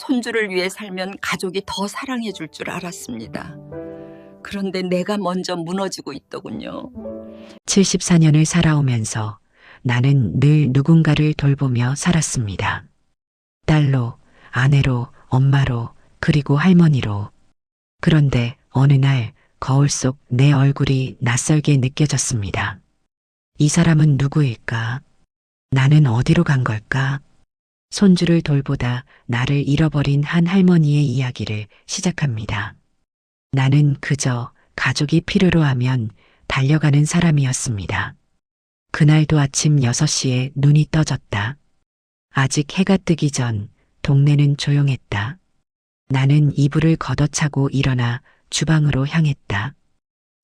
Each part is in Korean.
손주를 위해 살면 가족이 더 사랑해 줄 줄 알았습니다. 그런데 내가 먼저 무너지고 있더군요. 74년을 살아오면서 나는 늘 누군가를 돌보며 살았습니다. 딸로, 아내로, 엄마로, 그리고 할머니로. 그런데 어느 날 거울 속 내 얼굴이 낯설게 느껴졌습니다. 이 사람은 누구일까? 나는 어디로 간 걸까? 손주를 돌보다 나를 잃어버린 한 할머니의 이야기를 시작합니다. 나는 그저 가족이 필요로 하면 달려가는 사람이었습니다. 그날도 아침 6시에 눈이 떠졌다. 아직 해가 뜨기 전 동네는 조용했다. 나는 이불을 걷어차고 일어나 주방으로 향했다.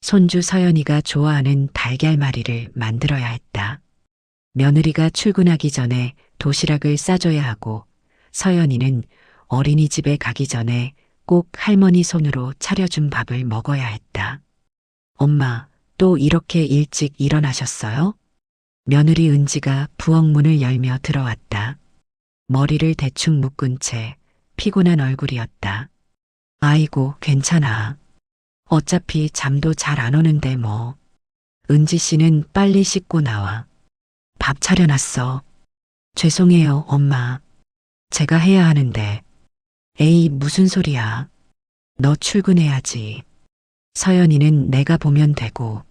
손주 서연이가 좋아하는 달걀말이를 만들어야 했다. 며느리가 출근하기 전에 도시락을 싸줘야 하고 서연이는 어린이집에 가기 전에 꼭 할머니 손으로 차려준 밥을 먹어야 했다. 엄마, 또 이렇게 일찍 일어나셨어요? 며느리 은지가 부엌 문을 열며 들어왔다. 머리를 대충 묶은 채 피곤한 얼굴이었다. 아이고, 괜찮아. 어차피 잠도 잘 안 오는데 뭐. 은지 씨는 빨리 씻고 나와. 밥 차려놨어. 죄송해요, 엄마. 제가 해야 하는데. 에이, 무슨 소리야. 너 출근해야지. 서연이는 내가 보면 되고,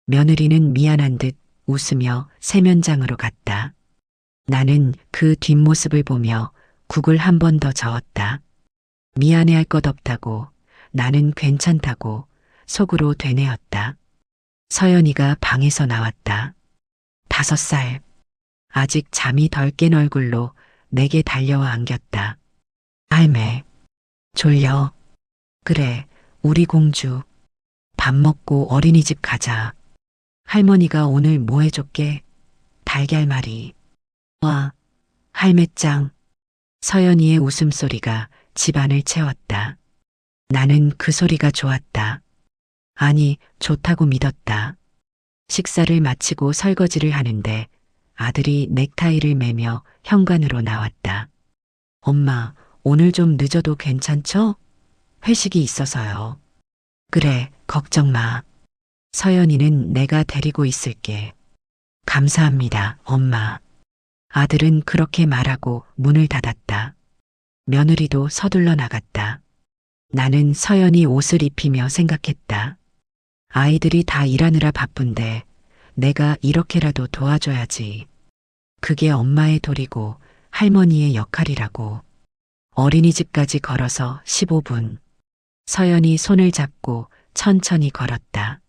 며느리는 미안한 듯 웃으며 세면장으로 갔다. 나는 그 뒷모습을 보며 국을 한 번 더 저었다. 미안해할 것 없다고, 나는 괜찮다고 속으로 되뇌었다. 서연이가 방에서 나왔다. 5살. 아직 잠이 덜 깬 얼굴로 내게 달려와 안겼다. 할매, 졸려. 그래, 우리 공주. 밥 먹고 어린이집 가자. 할머니가 오늘 뭐 해줄게? 달걀말이. 와, 할매짱. 서연이의 웃음소리가 집안을 채웠다. 나는 그 소리가 좋았다. 아니, 좋다고 믿었다. 식사를 마치고 설거지를 하는데 아들이 넥타이를 매며 현관으로 나왔다. 엄마, 오늘 좀 늦어도 괜찮죠? 회식이 있어서요. 그래, 걱정 마. 서연이는 내가 데리고 있을게. 감사합니다, 엄마. 아들은 그렇게 말하고 문을 닫았다. 며느리도 서둘러 나갔다. 나는 서연이 옷을 입히며 생각했다. 아이들이 다 일하느라 바쁜데 내가 이렇게라도 도와줘야지. 그게 엄마의 도리고 할머니의 역할이라고. 어린이집까지 걸어서 15분. 서연이 손을 잡고 천천히 걸었다.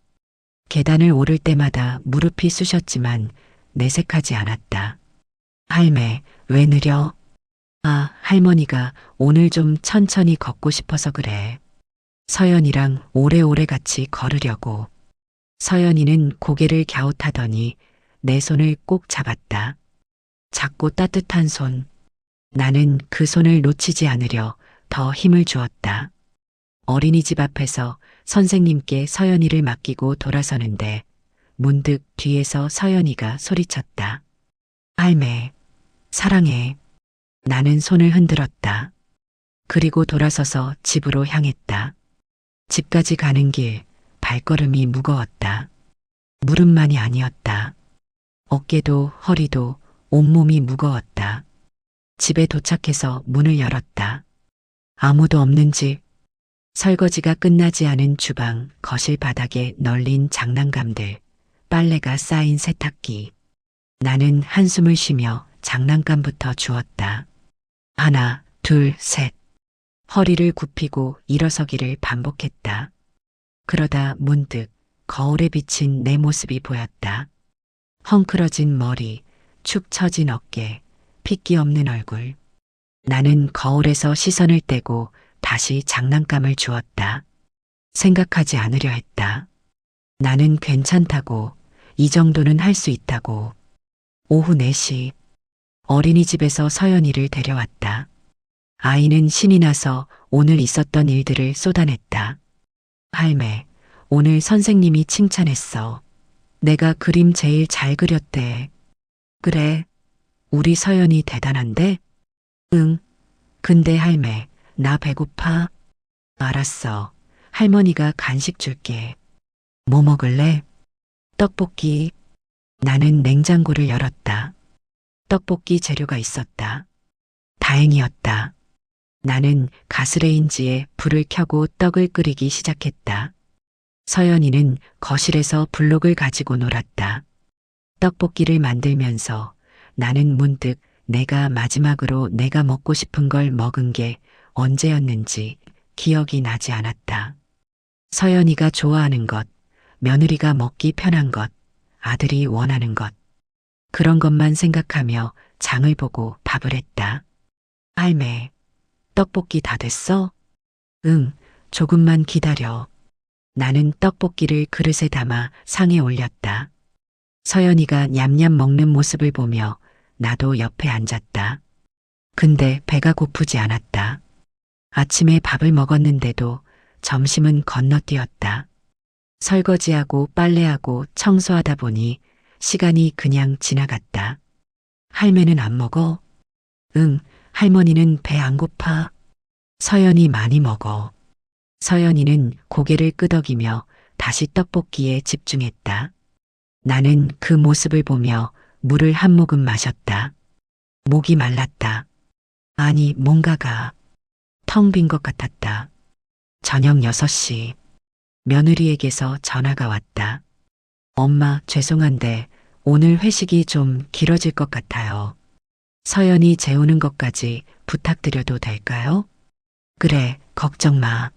계단을 오를 때마다 무릎이 쑤셨지만 내색하지 않았다. 할매, 왜 느려? 아, 할머니가 오늘 좀 천천히 걷고 싶어서 그래. 서연이랑 오래오래 같이 걸으려고. 서연이는 고개를 갸웃하더니 내 손을 꼭 잡았다. 작고 따뜻한 손. 나는 그 손을 놓치지 않으려 더 힘을 주었다. 어린이집 앞에서 선생님께 서연이를 맡기고 돌아서는데 문득 뒤에서 서연이가 소리쳤다. 할매, 사랑해. 나는 손을 흔들었다. 그리고 돌아서서 집으로 향했다. 집까지 가는 길 발걸음이 무거웠다. 무릎만이 아니었다. 어깨도 허리도 온몸이 무거웠다. 집에 도착해서 문을 열었다. 아무도 없는 집. 설거지가 끝나지 않은 주방, 거실 바닥에 널린 장난감들, 빨래가 쌓인 세탁기. 나는 한숨을 쉬며 장난감부터 주웠다. 하나, 둘, 셋. 허리를 굽히고 일어서기를 반복했다. 그러다 문득 거울에 비친 내 모습이 보였다. 헝클어진 머리, 축 처진 어깨, 핏기 없는 얼굴. 나는 거울에서 시선을 떼고 다시 장난감을 주었다. 생각하지 않으려 했다. 나는 괜찮다고, 이 정도는 할 수 있다고. 오후 4시. 어린이집에서 서연이를 데려왔다. 아이는 신이 나서 오늘 있었던 일들을 쏟아냈다. 할매, 오늘 선생님이 칭찬했어. 내가 그림 제일 잘 그렸대. 그래, 우리 서연이 대단한데? 응, 근데 할매, 나 배고파. 알았어. 할머니가 간식 줄게. 뭐 먹을래? 떡볶이. 나는 냉장고를 열었다. 떡볶이 재료가 있었다. 다행이었다. 나는 가스레인지에 불을 켜고 떡을 끓이기 시작했다. 서연이는 거실에서 블록을 가지고 놀았다. 떡볶이를 만들면서 나는 문득 내가 마지막으로 내가 먹고 싶은 걸 먹은 게 언제였는지 기억이 나지 않았다. 서연이가 좋아하는 것, 며느리가 먹기 편한 것, 아들이 원하는 것. 그런 것만 생각하며 장을 보고 밥을 했다. 할매, 떡볶이 다 됐어? 응, 조금만 기다려. 나는 떡볶이를 그릇에 담아 상에 올렸다. 서연이가 냠냠 먹는 모습을 보며 나도 옆에 앉았다. 근데 배가 고프지 않았다. 아침에 밥을 먹었는데도 점심은 건너뛰었다. 설거지하고 빨래하고 청소하다 보니 시간이 그냥 지나갔다. 할매는 안 먹어? 응, 할머니는 배 안 고파. 서연이 많이 먹어. 서연이는 고개를 끄덕이며 다시 떡볶이에 집중했다. 나는 그 모습을 보며 물을 한 모금 마셨다. 목이 말랐다. 아니, 뭔가가 텅 빈 것 같았다. 저녁 6시. 며느리에게서 전화가 왔다. 엄마, 죄송한데 오늘 회식이 좀 길어질 것 같아요. 서연이 재우는 것까지 부탁드려도 될까요? 그래, 걱정 마.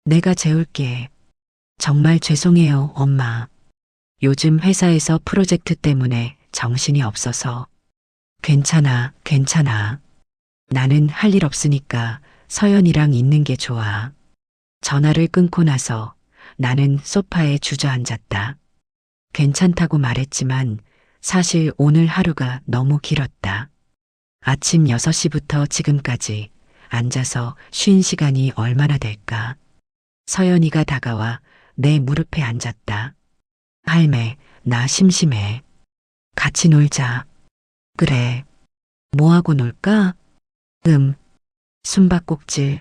내가 재울게. 정말 죄송해요, 엄마. 요즘 회사에서 프로젝트 때문에 정신이 없어서. 괜찮아, 괜찮아. 나는 할 일 없으니까 서연이랑 있는 게 좋아. 전화를 끊고 나서 나는 소파에 주저앉았다. 괜찮다고 말했지만 사실 오늘 하루가 너무 길었다. 아침 6시부터 지금까지 앉아서 쉰 시간이 얼마나 될까? 서연이가 다가와 내 무릎에 앉았다. 할매, 나 심심해. 같이 놀자. 그래. 뭐하고 놀까? 숨바꼭질.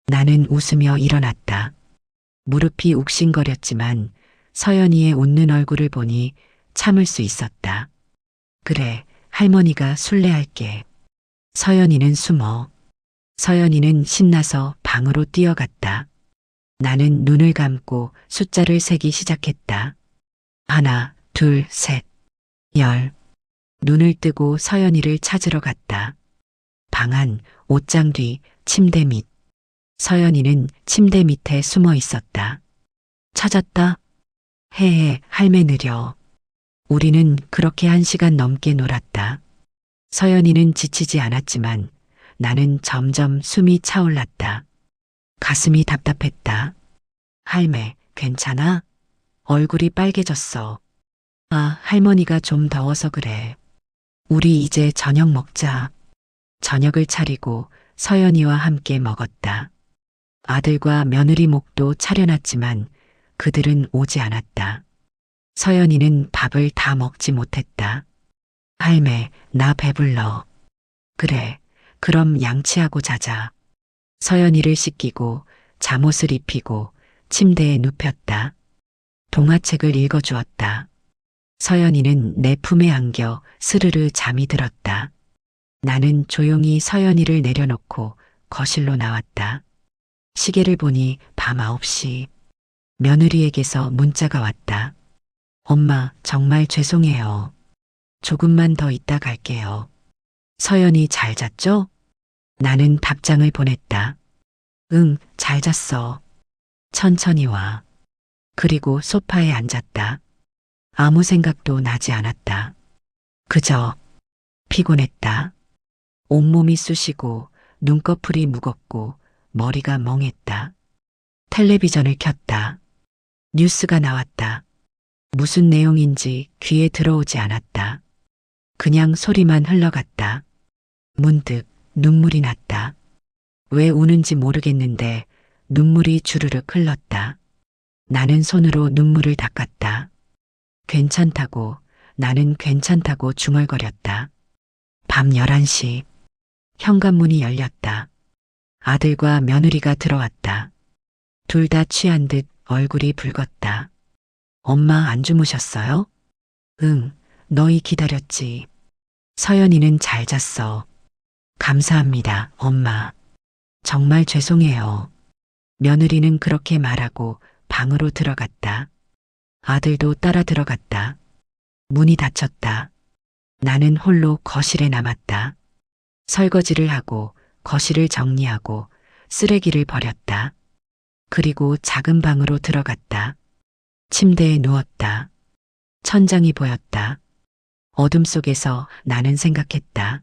나는 웃으며 일어났다. 무릎이 욱신거렸지만 서연이의 웃는 얼굴을 보니 참을 수 있었다. 그래, 할머니가 술래할게. 서연이는 숨어. 서연이는 신나서 방으로 뛰어갔다. 나는 눈을 감고 숫자를 세기 시작했다. 1, 2, 3, 10. 눈을 뜨고 서연이를 찾으러 갔다. 방 안, 옷장 뒤, 침대 밑. 서연이는 침대 밑에 숨어 있었다. 찾았다. 헤헤, 할매 느려. 우리는 그렇게 1시간 넘게 놀았다. 서연이는 지치지 않았지만 나는 점점 숨이 차올랐다. 가슴이 답답했다. 할매, 괜찮아? 얼굴이 빨개졌어. 아, 할머니가 좀 더워서 그래. 우리 이제 저녁 먹자. 저녁을 차리고 서연이와 함께 먹었다. 아들과 며느리 목도 차려놨지만 그들은 오지 않았다. 서연이는 밥을 다 먹지 못했다. 할매, 나 배불러. 그래, 그럼 양치하고 자자. 서연이를 씻기고 잠옷을 입히고 침대에 눕혔다. 동화책을 읽어주었다. 서연이는 내 품에 안겨 스르르 잠이 들었다. 나는 조용히 서연이를 내려놓고 거실로 나왔다. 시계를 보니 밤 9시. 며느리에게서 문자가 왔다. 엄마, 정말 죄송해요. 조금만 더 있다 갈게요. 서연이 잘 잤죠? 나는 답장을 보냈다. 응, 잘 잤어. 천천히 와. 그리고 소파에 앉았다. 아무 생각도 나지 않았다. 그저 피곤했다. 온몸이 쑤시고 눈꺼풀이 무겁고 머리가 멍했다. 텔레비전을 켰다. 뉴스가 나왔다. 무슨 내용인지 귀에 들어오지 않았다. 그냥 소리만 흘러갔다. 문득 눈물이 났다. 왜 우는지 모르겠는데 눈물이 주르륵 흘렀다. 나는 손으로 눈물을 닦았다. 괜찮다고, 나는 괜찮다고 중얼거렸다. 밤 11시. 현관문이 열렸다. 아들과 며느리가 들어왔다. 둘 다 취한 듯 얼굴이 붉었다. 엄마 안 주무셨어요? 응, 너희 기다렸지. 서연이는 잘 잤어. 감사합니다, 엄마. 정말 죄송해요. 며느리는 그렇게 말하고 방으로 들어갔다. 아들도 따라 들어갔다. 문이 닫혔다. 나는 홀로 거실에 남았다. 설거지를 하고 거실을 정리하고 쓰레기를 버렸다. 그리고 작은 방으로 들어갔다. 침대에 누웠다. 천장이 보였다. 어둠 속에서 나는 생각했다.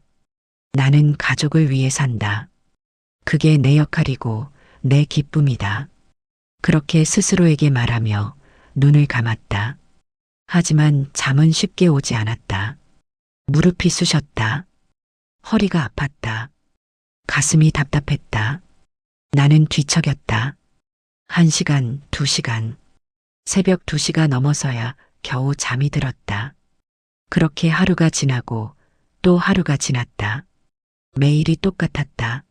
나는 가족을 위해 산다. 그게 내 역할이고 내 기쁨이다. 그렇게 스스로에게 말하며 눈을 감았다. 하지만 잠은 쉽게 오지 않았다. 무릎이 쑤셨다. 허리가 아팠다. 가슴이 답답했다. 나는 뒤척였다. 1시간, 2시간. 새벽 2시가 넘어서야 겨우 잠이 들었다. 그렇게 하루가 지나고 또 하루가 지났다. 매일이 똑같았다.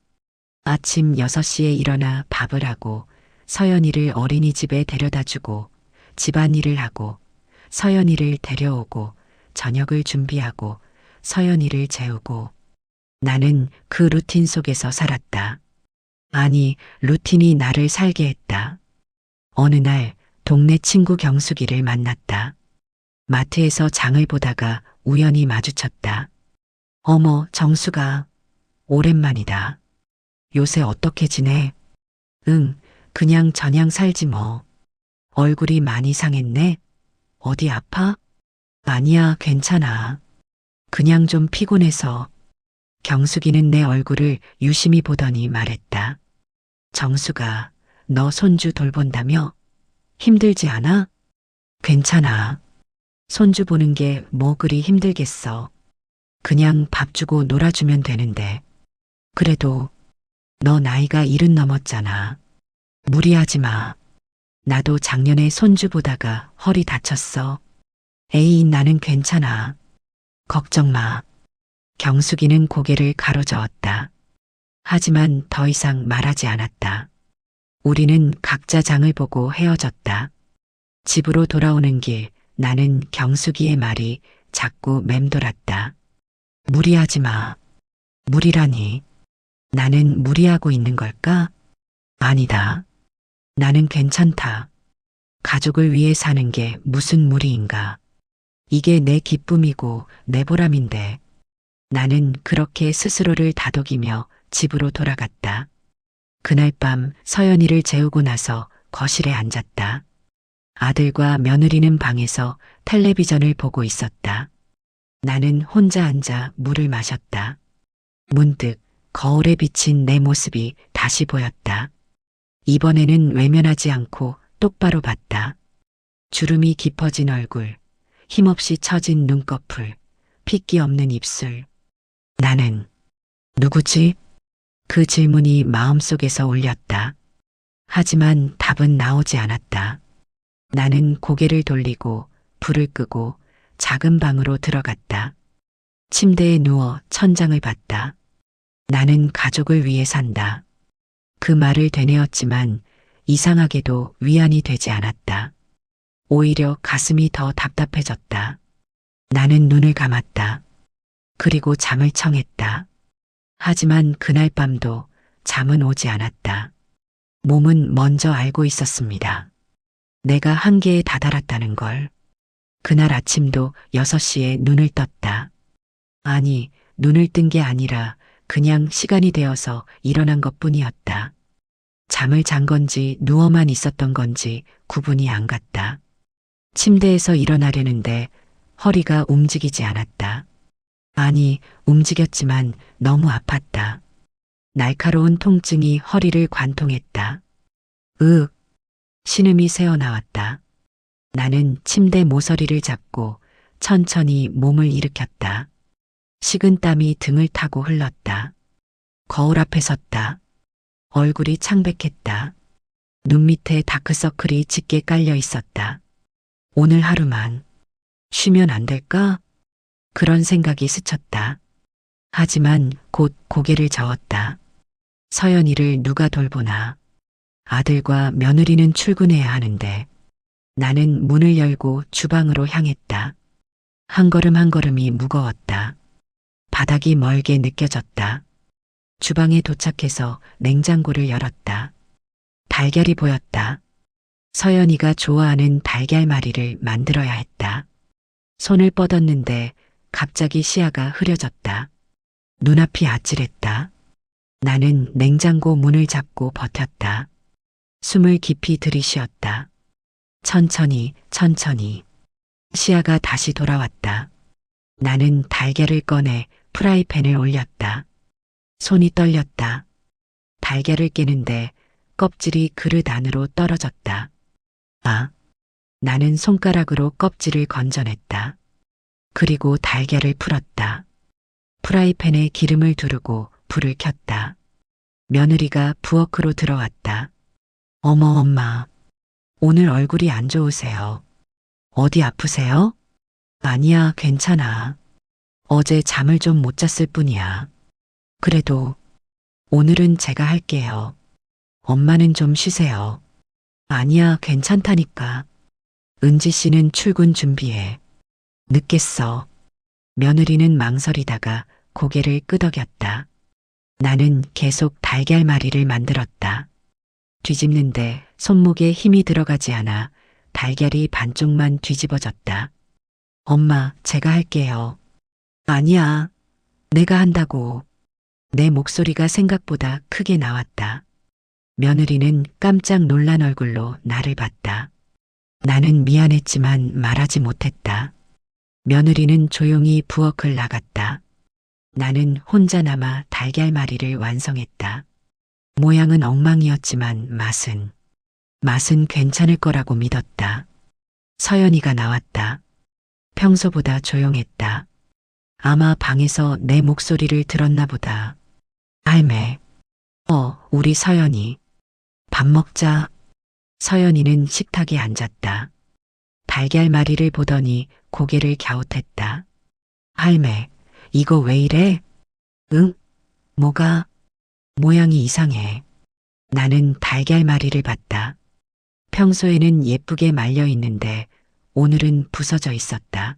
아침 6시에 일어나 밥을 하고 서연이를 어린이집에 데려다 주고 집안일을 하고 서연이를 데려오고 저녁을 준비하고 서연이를 재우고 나는 그 루틴 속에서 살았다. 아니, 루틴이 나를 살게 했다. 어느 날 동네 친구 경숙이를 만났다. 마트에서 장을 보다가 우연히 마주쳤다. 어머, 정수가. 오랜만이다. 요새 어떻게 지내? 응, 그냥 저냥 살지 뭐. 얼굴이 많이 상했네? 어디 아파? 아니야, 괜찮아. 그냥 좀 피곤해서. 경숙이는 내 얼굴을 유심히 보더니 말했다. 정수가, 너 손주 돌본다며? 힘들지 않아? 괜찮아. 손주 보는 게 뭐 그리 힘들겠어. 그냥 밥 주고 놀아주면 되는데. 그래도 너 나이가 70 넘었잖아. 무리하지 마. 나도 작년에 손주 보다가 허리 다쳤어. 에이, 나는 괜찮아. 걱정 마. 경숙이는 고개를 가로저었다. 하지만 더 이상 말하지 않았다. 우리는 각자 장을 보고 헤어졌다. 집으로 돌아오는 길 나는 경숙이의 말이 자꾸 맴돌았다. 무리하지 마. 무리라니. 나는 무리하고 있는 걸까? 아니다. 나는 괜찮다. 가족을 위해 사는 게 무슨 무리인가. 이게 내 기쁨이고 내 보람인데. 나는 그렇게 스스로를 다독이며 집으로 돌아갔다. 그날 밤 서연이를 재우고 나서 거실에 앉았다. 아들과 며느리는 방에서 텔레비전을 보고 있었다. 나는 혼자 앉아 물을 마셨다. 문득 거울에 비친 내 모습이 다시 보였다. 이번에는 외면하지 않고 똑바로 봤다. 주름이 깊어진 얼굴, 힘없이 처진 눈꺼풀, 핏기 없는 입술. 나는 누구지? 그 질문이 마음속에서 울렸다. 하지만 답은 나오지 않았다. 나는 고개를 돌리고 불을 끄고 작은 방으로 들어갔다. 침대에 누워 천장을 봤다. 나는 가족을 위해 산다. 그 말을 되뇌었지만 이상하게도 위안이 되지 않았다. 오히려 가슴이 더 답답해졌다. 나는 눈을 감았다. 그리고 잠을 청했다. 하지만 그날 밤도 잠은 오지 않았다. 몸은 먼저 알고 있었습니다. 내가 한계에 다다랐다는 걸. 그날 아침도 6시에 눈을 떴다. 아니, 눈을 뜬 게 아니라 그냥 시간이 되어서 일어난 것뿐이었다. 잠을 잔 건지 누워만 있었던 건지 구분이 안 갔다. 침대에서 일어나려는데 허리가 움직이지 않았다. 아니, 움직였지만 너무 아팠다. 날카로운 통증이 허리를 관통했다. 신음이 새어나왔다. 나는 침대 모서리를 잡고 천천히 몸을 일으켰다. 식은 땀이 등을 타고 흘렀다. 거울 앞에 섰다. 얼굴이 창백했다. 눈 밑에 다크서클이 짙게 깔려 있었다. 오늘 하루만 쉬면 안 될까? 그런 생각이 스쳤다. 하지만 곧 고개를 저었다. 서연이를 누가 돌보나. 아들과 며느리는 출근해야 하는데 나는 문을 열고 주방으로 향했다. 한 걸음 한 걸음이 무거웠다. 바닥이 멀게 느껴졌다. 주방에 도착해서 냉장고를 열었다. 달걀이 보였다. 서연이가 좋아하는 달걀말이를 만들어야 했다. 손을 뻗었는데 갑자기 시야가 흐려졌다. 눈앞이 아찔했다. 나는 냉장고 문을 잡고 버텼다. 숨을 깊이 들이쉬었다. 천천히, 천천히. 시야가 다시 돌아왔다. 나는 달걀을 꺼내 프라이팬을 올렸다. 손이 떨렸다. 달걀을 깨는데 껍질이 그릇 안으로 떨어졌다. 아, 나는 손가락으로 껍질을 건져냈다. 그리고 달걀을 풀었다. 프라이팬에 기름을 두르고 불을 켰다. 며느리가 부엌으로 들어왔다. 어머, 엄마. 오늘 얼굴이 안 좋으세요. 어디 아프세요? 아니야, 괜찮아. 어제 잠을 좀 못 잤을 뿐이야. 그래도 오늘은 제가 할게요. 엄마는 좀 쉬세요. 아니야, 괜찮다니까. 은지 씨는 출근 준비해. 늦겠어. 며느리는 망설이다가 고개를 끄덕였다. 나는 계속 달걀말이를 만들었다. 뒤집는데 손목에 힘이 들어가지 않아 달걀이 반쪽만 뒤집어졌다. 엄마, 제가 할게요. 아니야, 내가 한다고. 내 목소리가 생각보다 크게 나왔다. 며느리는 깜짝 놀란 얼굴로 나를 봤다. 나는 미안했지만 말하지 못했다. 며느리는 조용히 부엌을 나갔다. 나는 혼자 남아 달걀말이를 완성했다. 모양은 엉망이었지만 맛은 괜찮을 거라고 믿었다. 서연이가 나왔다. 평소보다 조용했다. 아마 방에서 내 목소리를 들었나 보다. 할매. 우리 서연이. 밥 먹자. 서연이는 식탁에 앉았다. 달걀말이를 보더니 고개를 갸웃했다. 할매, 이거 왜 이래? 응? 뭐가? 모양이 이상해. 나는 달걀말이를 봤다. 평소에는 예쁘게 말려 있는데 오늘은 부서져 있었다.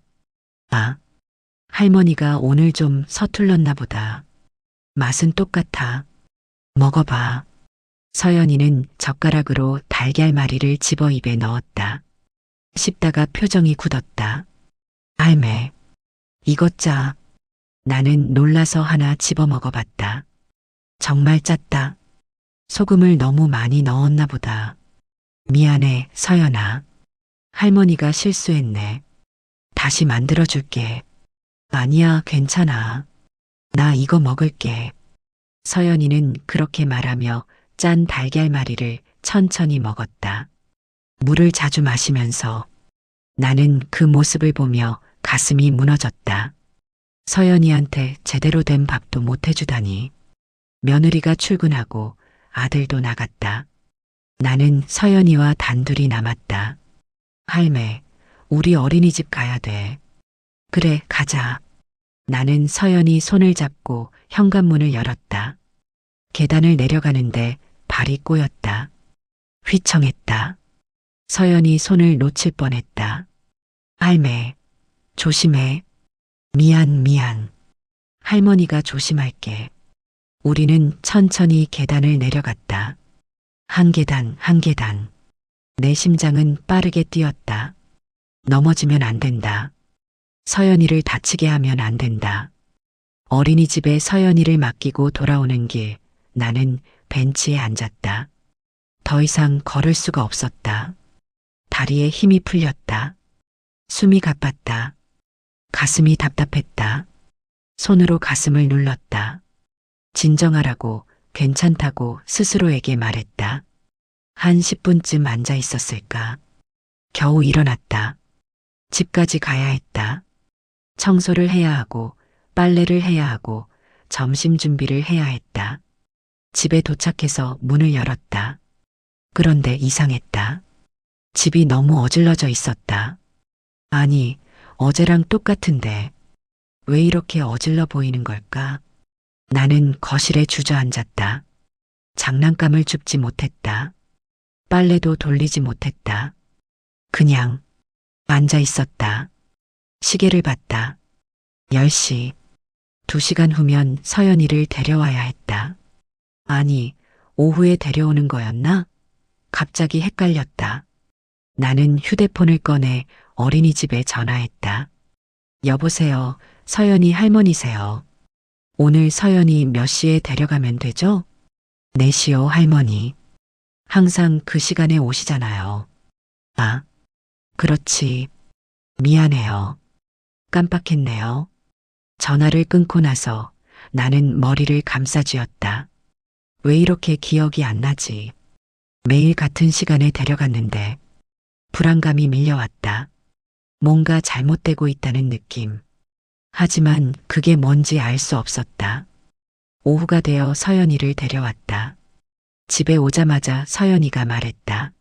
아, 할머니가 오늘 좀 서툴렀나 보다. 맛은 똑같아. 먹어봐. 서연이는 젓가락으로 달걀말이를 집어 입에 넣었다. 씹다가 표정이 굳었다. 할매, 이것 짜. 나는 놀라서 하나 집어 먹어봤다. 정말 짰다. 소금을 너무 많이 넣었나 보다. 미안해, 서연아. 할머니가 실수했네. 다시 만들어줄게. 아니야, 괜찮아. 나 이거 먹을게. 서연이는 그렇게 말하며 짠 달걀말이를 천천히 먹었다. 물을 자주 마시면서 나는 그 모습을 보며 가슴이 무너졌다. 서연이한테 제대로 된 밥도 못 해주다니. 며느리가 출근하고 아들도 나갔다. 나는 서연이와 단둘이 남았다. 할매, 우리 어린이집 가야 돼. 그래, 가자. 나는 서연이 손을 잡고 현관문을 열었다. 계단을 내려가는데 발이 꼬였다. 휘청했다. 서연이 손을 놓칠 뻔했다. 할매, 조심해. 미안. 할머니가 조심할게. 우리는 천천히 계단을 내려갔다. 한 계단, 한 계단. 내 심장은 빠르게 뛰었다. 넘어지면 안 된다. 서연이를 다치게 하면 안 된다. 어린이집에 서연이를 맡기고 돌아오는 길, 나는 벤치에 앉았다. 더 이상 걸을 수가 없었다. 다리에 힘이 풀렸다. 숨이 가빴다. 가슴이 답답했다. 손으로 가슴을 눌렀다. 진정하라고, 괜찮다고 스스로에게 말했다. 한 10분쯤 앉아 있었을까. 겨우 일어났다. 집까지 가야 했다. 청소를 해야 하고, 빨래를 해야 하고, 점심 준비를 해야 했다. 집에 도착해서 문을 열었다. 그런데 이상했다. 집이 너무 어질러져 있었다. 아니, 어제랑 똑같은데 왜 이렇게 어질러 보이는 걸까? 나는 거실에 주저앉았다. 장난감을 줍지 못했다. 빨래도 돌리지 못했다. 그냥 앉아 있었다. 시계를 봤다. 10시. 2시간 후면 서연이를 데려와야 했다. 아니, 오후에 데려오는 거였나? 갑자기 헷갈렸다. 나는 휴대폰을 꺼내 어린이집에 전화했다. 여보세요, 서연이 할머니세요. 오늘 서연이 몇 시에 데려가면 되죠? 4시요, 할머니. 항상 그 시간에 오시잖아요. 아, 그렇지. 미안해요. 깜빡했네요. 전화를 끊고 나서 나는 머리를 감싸쥐었다. 왜 이렇게 기억이 안 나지? 매일 같은 시간에 데려갔는데 불안감이 밀려왔다. 뭔가 잘못되고 있다는 느낌. 하지만 그게 뭔지 알 수 없었다. 오후가 되어 서연이를 데려왔다. 집에 오자마자 서연이가 말했다.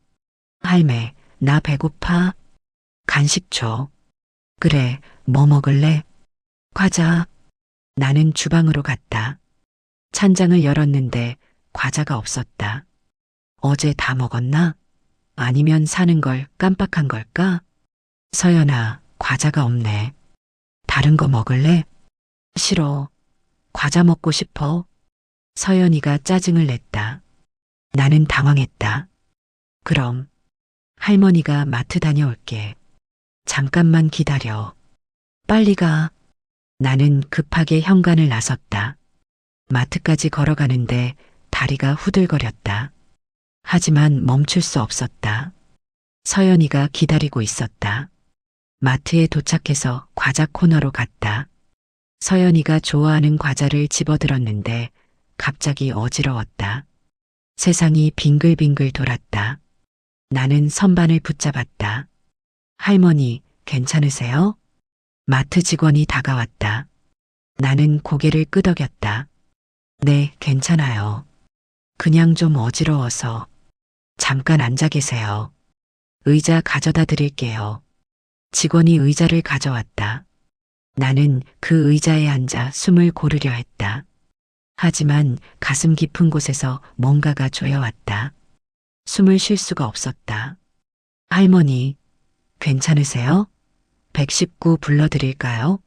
할매, 나 배고파. 간식 줘. 그래, 뭐 먹을래? 과자. 나는 주방으로 갔다. 찬장을 열었는데 과자가 없었다. 어제 다 먹었나? 아니면 사는 걸 깜빡한 걸까? 서연아, 과자가 없네. 다른 거 먹을래? 싫어. 과자 먹고 싶어. 서연이가 짜증을 냈다. 나는 당황했다. 그럼 할머니가 마트 다녀올게. 잠깐만 기다려. 빨리 가. 나는 급하게 현관을 나섰다. 마트까지 걸어가는데 다리가 후들거렸다. 하지만 멈출 수 없었다. 서연이가 기다리고 있었다. 마트에 도착해서 과자 코너로 갔다. 서연이가 좋아하는 과자를 집어들었는데 갑자기 어지러웠다. 세상이 빙글빙글 돌았다. 나는 선반을 붙잡았다. 할머니, 괜찮으세요? 마트 직원이 다가왔다. 나는 고개를 끄덕였다. 네, 괜찮아요. 그냥 좀 어지러워서. 잠깐 앉아 계세요. 의자 가져다 드릴게요. 직원이 의자를 가져왔다. 나는 그 의자에 앉아 숨을 고르려 했다. 하지만 가슴 깊은 곳에서 뭔가가 조여왔다. 숨을 쉴 수가 없었다. 할머니, 괜찮으세요? 119 불러드릴까요?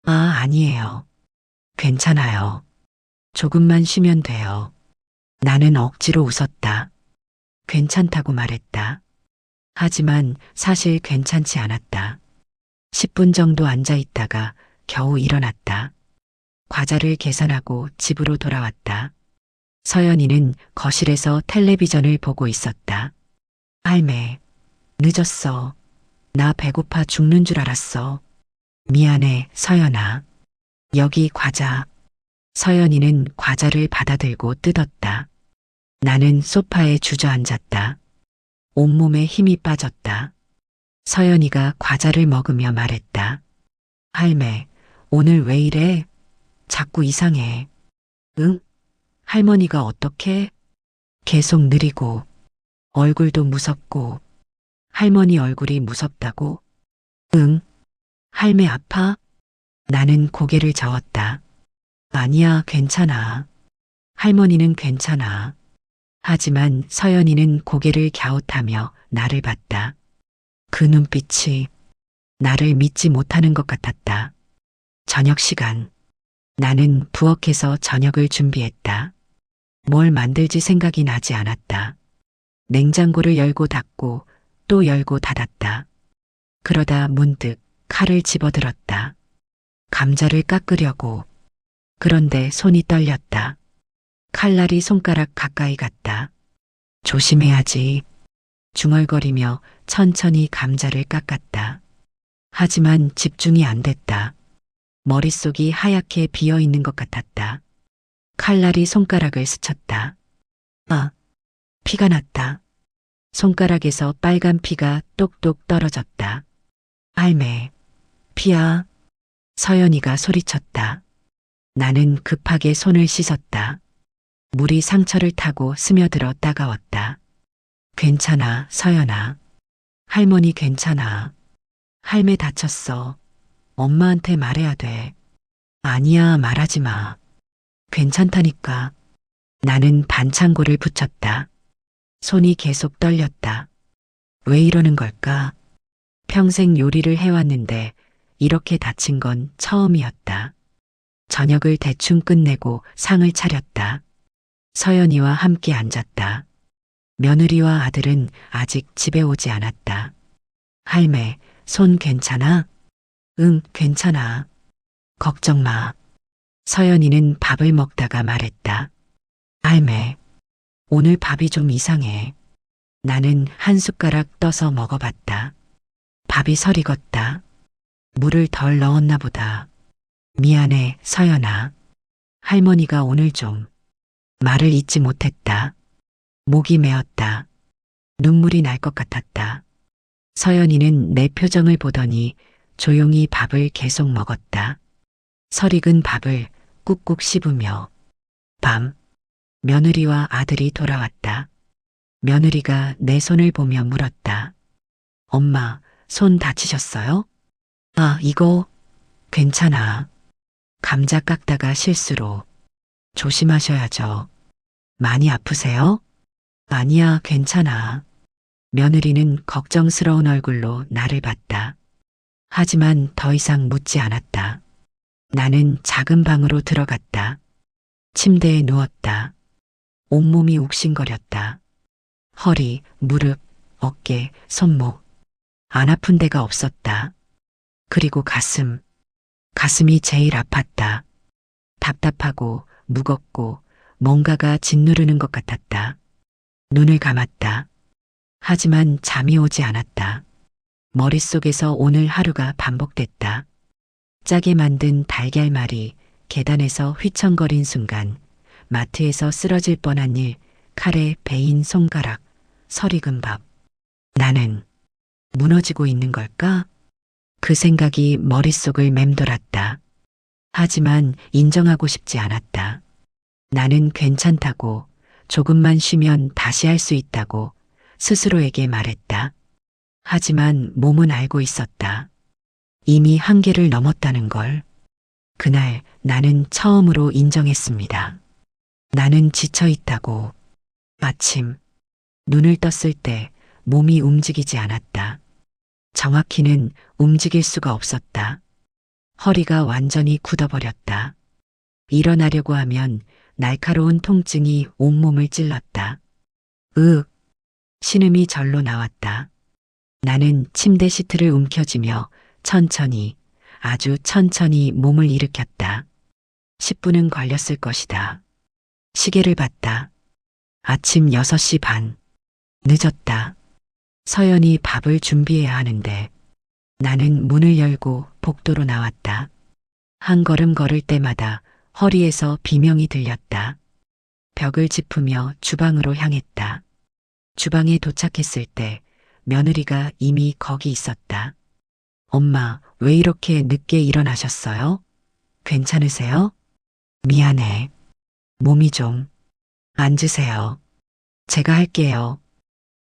아, 아니에요. 괜찮아요. 조금만 쉬면 돼요. 나는 억지로 웃었다. 괜찮다고 말했다. 하지만 사실 괜찮지 않았다. 10분 정도 앉아 있다가 겨우 일어났다. 과자를 계산하고 집으로 돌아왔다. 서연이는 거실에서 텔레비전을 보고 있었다. 할매, 늦었어. 나 배고파 죽는 줄 알았어. 미안해, 서연아. 여기 과자. 서연이는 과자를 받아들고 뜯었다. 나는 소파에 주저앉았다. 온몸에 힘이 빠졌다. 서연이가 과자를 먹으며 말했다. 할매, 오늘 왜 이래? 자꾸 이상해. 응? 할머니가 어떻게? 계속 느리고, 얼굴도 무섭고, 할머니 얼굴이 무섭다고? 응? 할매 아파? 나는 고개를 저었다. 아니야, 괜찮아. 할머니는 괜찮아. 하지만 서연이는 고개를 갸웃하며 나를 봤다. 그 눈빛이 나를 믿지 못하는 것 같았다. 저녁 시간. 나는 부엌에서 저녁을 준비했다. 뭘 만들지 생각이 나지 않았다. 냉장고를 열고 닫고 또 열고 닫았다. 그러다 문득 칼을 집어들었다. 감자를 깎으려고. 그런데 손이 떨렸다. 칼날이 손가락 가까이 갔다. 조심해야지. 중얼거리며 천천히 감자를 깎았다. 하지만 집중이 안 됐다. 머릿속이 하얗게 비어 있는 것 같았다. 칼날이 손가락을 스쳤다. 아, 피가 났다. 손가락에서 빨간 피가 똑똑 떨어졌다. 할매, 피야. 서연이가 소리쳤다. 나는 급하게 손을 씻었다. 물이 상처를 타고 스며들어 따가웠다. 괜찮아, 서연아. 할머니 괜찮아. 할매 다쳤어. 엄마한테 말해야 돼. 아니야, 말하지 마. 괜찮다니까. 나는 반창고를 붙였다. 손이 계속 떨렸다. 왜 이러는 걸까? 평생 요리를 해왔는데 이렇게 다친 건 처음이었다. 저녁을 대충 끝내고 상을 차렸다. 서연이와 함께 앉았다. 며느리와 아들은 아직 집에 오지 않았다. 할매, 손 괜찮아? 응, 괜찮아. 걱정 마. 서연이는 밥을 먹다가 말했다. 할매, 오늘 밥이 좀 이상해. 나는 한 숟가락 떠서 먹어봤다. 밥이 설익었다. 물을 덜 넣었나 보다. 미안해, 서연아. 할머니가 오늘 좀 말을 잇지 못했다. 목이 메었다. 눈물이 날 것 같았다. 서연이는 내 표정을 보더니 조용히 밥을 계속 먹었다. 설익은 밥을 꾹꾹 씹으며. 밤, 며느리와 아들이 돌아왔다. 며느리가 내 손을 보며 물었다. 엄마, 손 다치셨어요? 아, 이거 괜찮아. 감자 깎다가 실수로. 조심하셔야죠. 많이 아프세요? 아니야, 괜찮아. 며느리는 걱정스러운 얼굴로 나를 봤다. 하지만 더 이상 묻지 않았다. 나는 작은 방으로 들어갔다. 침대에 누웠다. 온몸이 욱신거렸다. 허리, 무릎, 어깨, 손목. 안 아픈 데가 없었다. 그리고 가슴이 제일 아팠다. 답답하고 무겁고 뭔가가 짓누르는 것 같았다. 눈을 감았다. 하지만 잠이 오지 않았다. 머릿속에서 오늘 하루가 반복됐다. 짜게 만든 달걀말이 계단에서 휘청거린 순간, 마트에서 쓰러질 뻔한 일, 칼에 베인 손가락, 설익은 밥. 나는 무너지고 있는 걸까? 그 생각이 머릿속을 맴돌았다. 하지만 인정하고 싶지 않았다. 나는 괜찮다고, 조금만 쉬면 다시 할 수 있다고 스스로에게 말했다. 하지만 몸은 알고 있었다. 이미 한계를 넘었다는 걸. 그날 나는 처음으로 인정했습니다. 나는 지쳐 있다고. 아침, 눈을 떴을 때 몸이 움직이지 않았다. 정확히는 움직일 수가 없었다. 허리가 완전히 굳어버렸다. 일어나려고 하면 날카로운 통증이 온몸을 찔렀다. 신음이 절로 나왔다. 나는 침대 시트를 움켜쥐며 천천히, 아주 천천히 몸을 일으켰다. 10분은 걸렸을 것이다. 시계를 봤다. 아침 6시 반. 늦었다. 서연이 밥을 준비해야 하는데 나는 문을 열고 복도로 나왔다. 한 걸음 걸을 때마다 허리에서 비명이 들렸다. 벽을 짚으며 주방으로 향했다. 주방에 도착했을 때 며느리가 이미 거기 있었다. 엄마, 왜 이렇게 늦게 일어나셨어요? 괜찮으세요? 미안해. 몸이 좀. 앉으세요. 제가 할게요.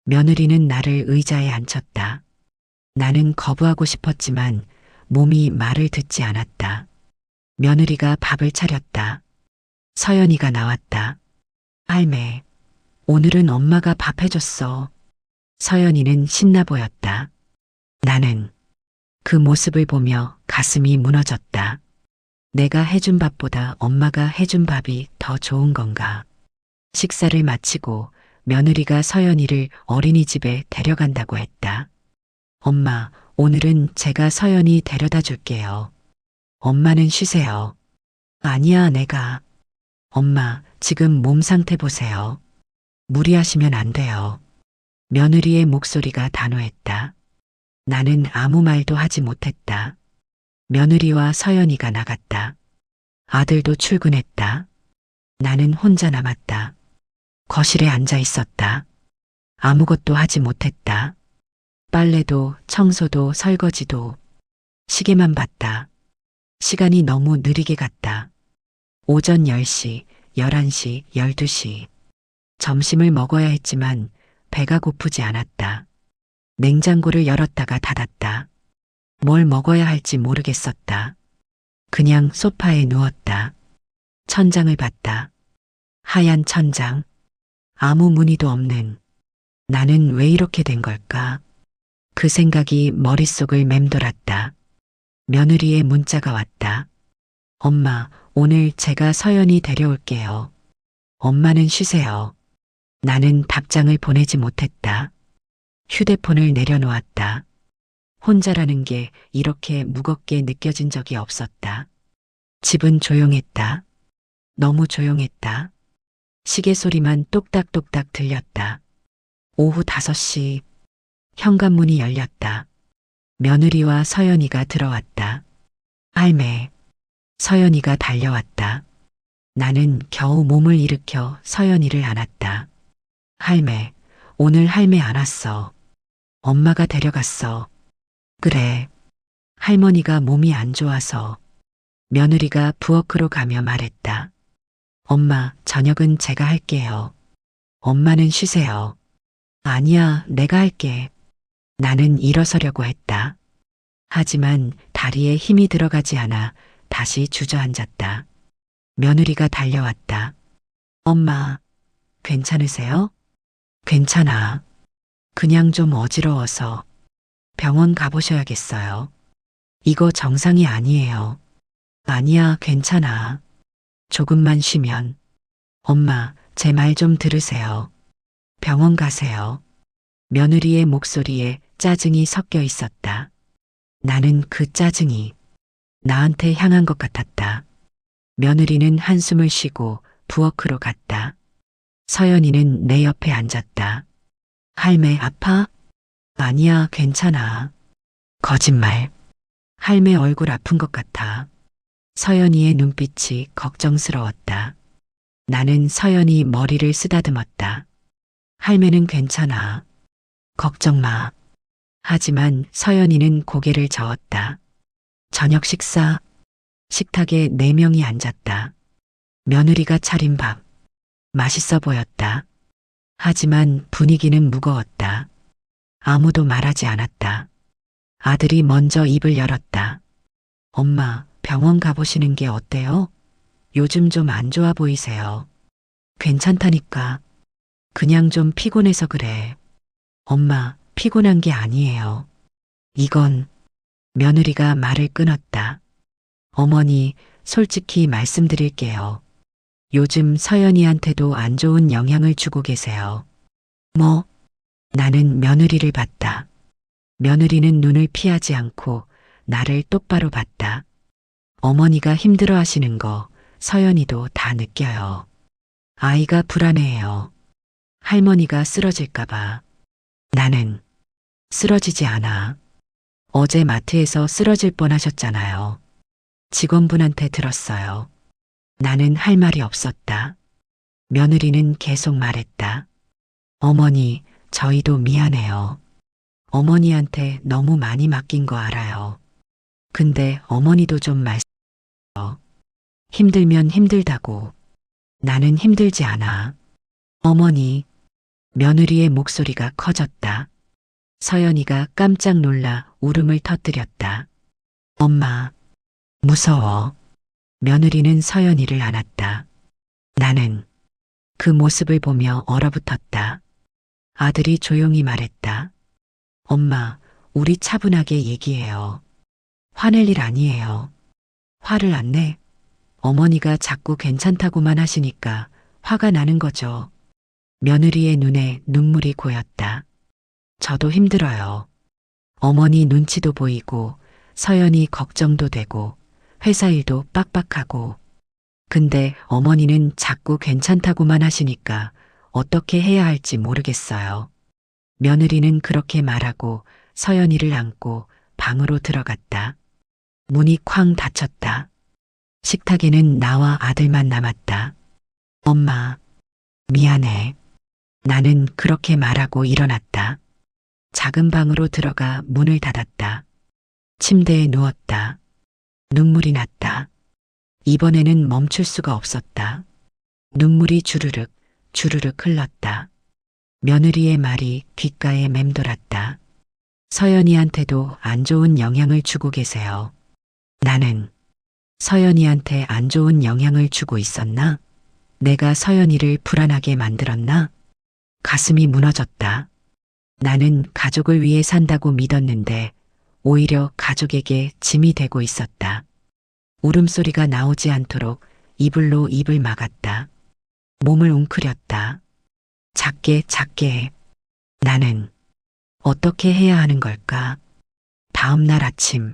며느리는 나를 의자에 앉혔다. 나는 거부하고 싶었지만 몸이 말을 듣지 않았다. 며느리가 밥을 차렸다. 서연이가 나왔다. 할매, 오늘은 엄마가 밥 해줬어. 서연이는 신나 보였다. 나는 그 모습을 보며 가슴이 무너졌다. 내가 해준 밥보다 엄마가 해준 밥이 더 좋은 건가? 식사를 마치고 며느리가 서연이를 어린이집에 데려간다고 했다. 엄마, 오늘은 제가 서연이 데려다 줄게요. 엄마는 쉬세요. 아니야, 내가. 엄마, 지금 몸 상태 보세요. 무리하시면 안 돼요. 며느리의 목소리가 단호했다. 나는 아무 말도 하지 못했다. 며느리와 서연이가 나갔다. 아들도 출근했다. 나는 혼자 남았다. 거실에 앉아 있었다. 아무것도 하지 못했다. 빨래도 청소도 설거지도. 시계만 봤다. 시간이 너무 느리게 갔다. 오전 10시, 11시, 12시. 점심을 먹어야 했지만 배가 고프지 않았다. 냉장고를 열었다가 닫았다. 뭘 먹어야 할지 모르겠었다. 그냥 소파에 누웠다. 천장을 봤다. 하얀 천장. 아무 무늬도 없는. 나는 왜 이렇게 된 걸까? 그 생각이 머릿속을 맴돌았다. 며느리의 문자가 왔다. 엄마, 오늘 제가 서연이 데려올게요. 엄마는 쉬세요. 나는 답장을 보내지 못했다. 휴대폰을 내려놓았다. 혼자라는 게 이렇게 무겁게 느껴진 적이 없었다. 집은 조용했다. 너무 조용했다. 시계 소리만 똑딱똑딱 들렸다. 오후 5시 현관문이 열렸다. 며느리와 서연이가 들어왔다. 할매, 서연이가 달려왔다. 나는 겨우 몸을 일으켜 서연이를 안았다. 할매, 오늘 할매 안 왔어. 엄마가 데려갔어. 그래. 할머니가 몸이 안 좋아서. 며느리가 부엌으로 가며 말했다. 엄마, 저녁은 제가 할게요. 엄마는 쉬세요. 아니야, 내가 할게. 나는 일어서려고 했다. 하지만 다리에 힘이 들어가지 않아 다시 주저앉았다. 며느리가 달려왔다. 엄마, 괜찮으세요? 괜찮아. 그냥 좀 어지러워서 병원 가보셔야겠어요. 이거 정상이 아니에요. 아니야, 괜찮아. 조금만 쉬면. 엄마, 제 말 좀 들으세요. 병원 가세요. 며느리의 목소리에 짜증이 섞여 있었다. 나는 그 짜증이 나한테 향한 것 같았다. 며느리는 한숨을 쉬고 부엌으로 갔다. 서연이는 내 옆에 앉았다. 할매 아파? 아니야, 괜찮아. 거짓말. 할매 얼굴 아픈 것 같아. 서연이의 눈빛이 걱정스러웠다. 나는 서연이 머리를 쓰다듬었다. 할매는 괜찮아. 걱정 마. 하지만 서연이는 고개를 저었다. 저녁 식사. 식탁에 4명이 앉았다. 며느리가 차린 밥. 맛있어 보였다. 하지만 분위기는 무거웠다. 아무도 말하지 않았다. 아들이 먼저 입을 열었다. 엄마, 병원 가보시는 게 어때요? 요즘 좀 안 좋아 보이세요. 괜찮다니까. 그냥 좀 피곤해서 그래. 엄마, 피곤한 게 아니에요. 이건 며느리가 말을 끊었다. 어머니, 솔직히 말씀드릴게요. 요즘 서연이한테도 안 좋은 영향을 주고 계세요. 뭐? 나는 며느리를 봤다. 며느리는 눈을 피하지 않고 나를 똑바로 봤다. 어머니가 힘들어 하시는 거 서연이도 다 느껴요. 아이가 불안해해요. 할머니가 쓰러질까봐. 나는 쓰러지지 않아. 어제 마트에서 쓰러질 뻔하셨잖아요. 직원분한테 들었어요. 나는 할 말이 없었다. 며느리는 계속 말했다. 어머니, 저희도 미안해요. 어머니한테 너무 많이 맡긴 거 알아요. 근데 어머니도 좀 말씀해요. 힘들면 힘들다고. 나는 힘들지 않아. 어머니. 며느리의 목소리가 커졌다. 서연이가 깜짝 놀라 울음을 터뜨렸다. 엄마, 무서워. 며느리는 서연이를 안았다. 나는 그 모습을 보며 얼어붙었다. 아들이 조용히 말했다. 엄마, 우리 차분하게 얘기해요. 화낼 일 아니에요. 화를 안 내? 어머니가 자꾸 괜찮다고만 하시니까 화가 나는 거죠. 며느리의 눈에 눈물이 고였다. 저도 힘들어요. 어머니 눈치도 보이고 서연이 걱정도 되고 회사 일도 빡빡하고. 근데 어머니는 자꾸 괜찮다고만 하시니까 어떻게 해야 할지 모르겠어요. 며느리는 그렇게 말하고 서연이를 안고 방으로 들어갔다. 문이 쾅 닫혔다. 식탁에는 나와 아들만 남았다. 엄마, 미안해. 나는 그렇게 말하고 일어났다. 작은 방으로 들어가 문을 닫았다. 침대에 누웠다. 눈물이 났다. 이번에는 멈출 수가 없었다. 눈물이 주르륵, 주르륵 흘렀다. 며느리의 말이 귓가에 맴돌았다. 서연이한테도 안 좋은 영향을 주고 계세요. 나는 서연이한테 안 좋은 영향을 주고 있었나? 내가 서연이를 불안하게 만들었나? 가슴이 무너졌다. 나는 가족을 위해 산다고 믿었는데 오히려 가족에게 짐이 되고 있었다. 울음소리가 나오지 않도록 이불로 입을 막았다. 몸을 웅크렸다. 작게 작게. 나는 어떻게 해야 하는 걸까? 다음 날 아침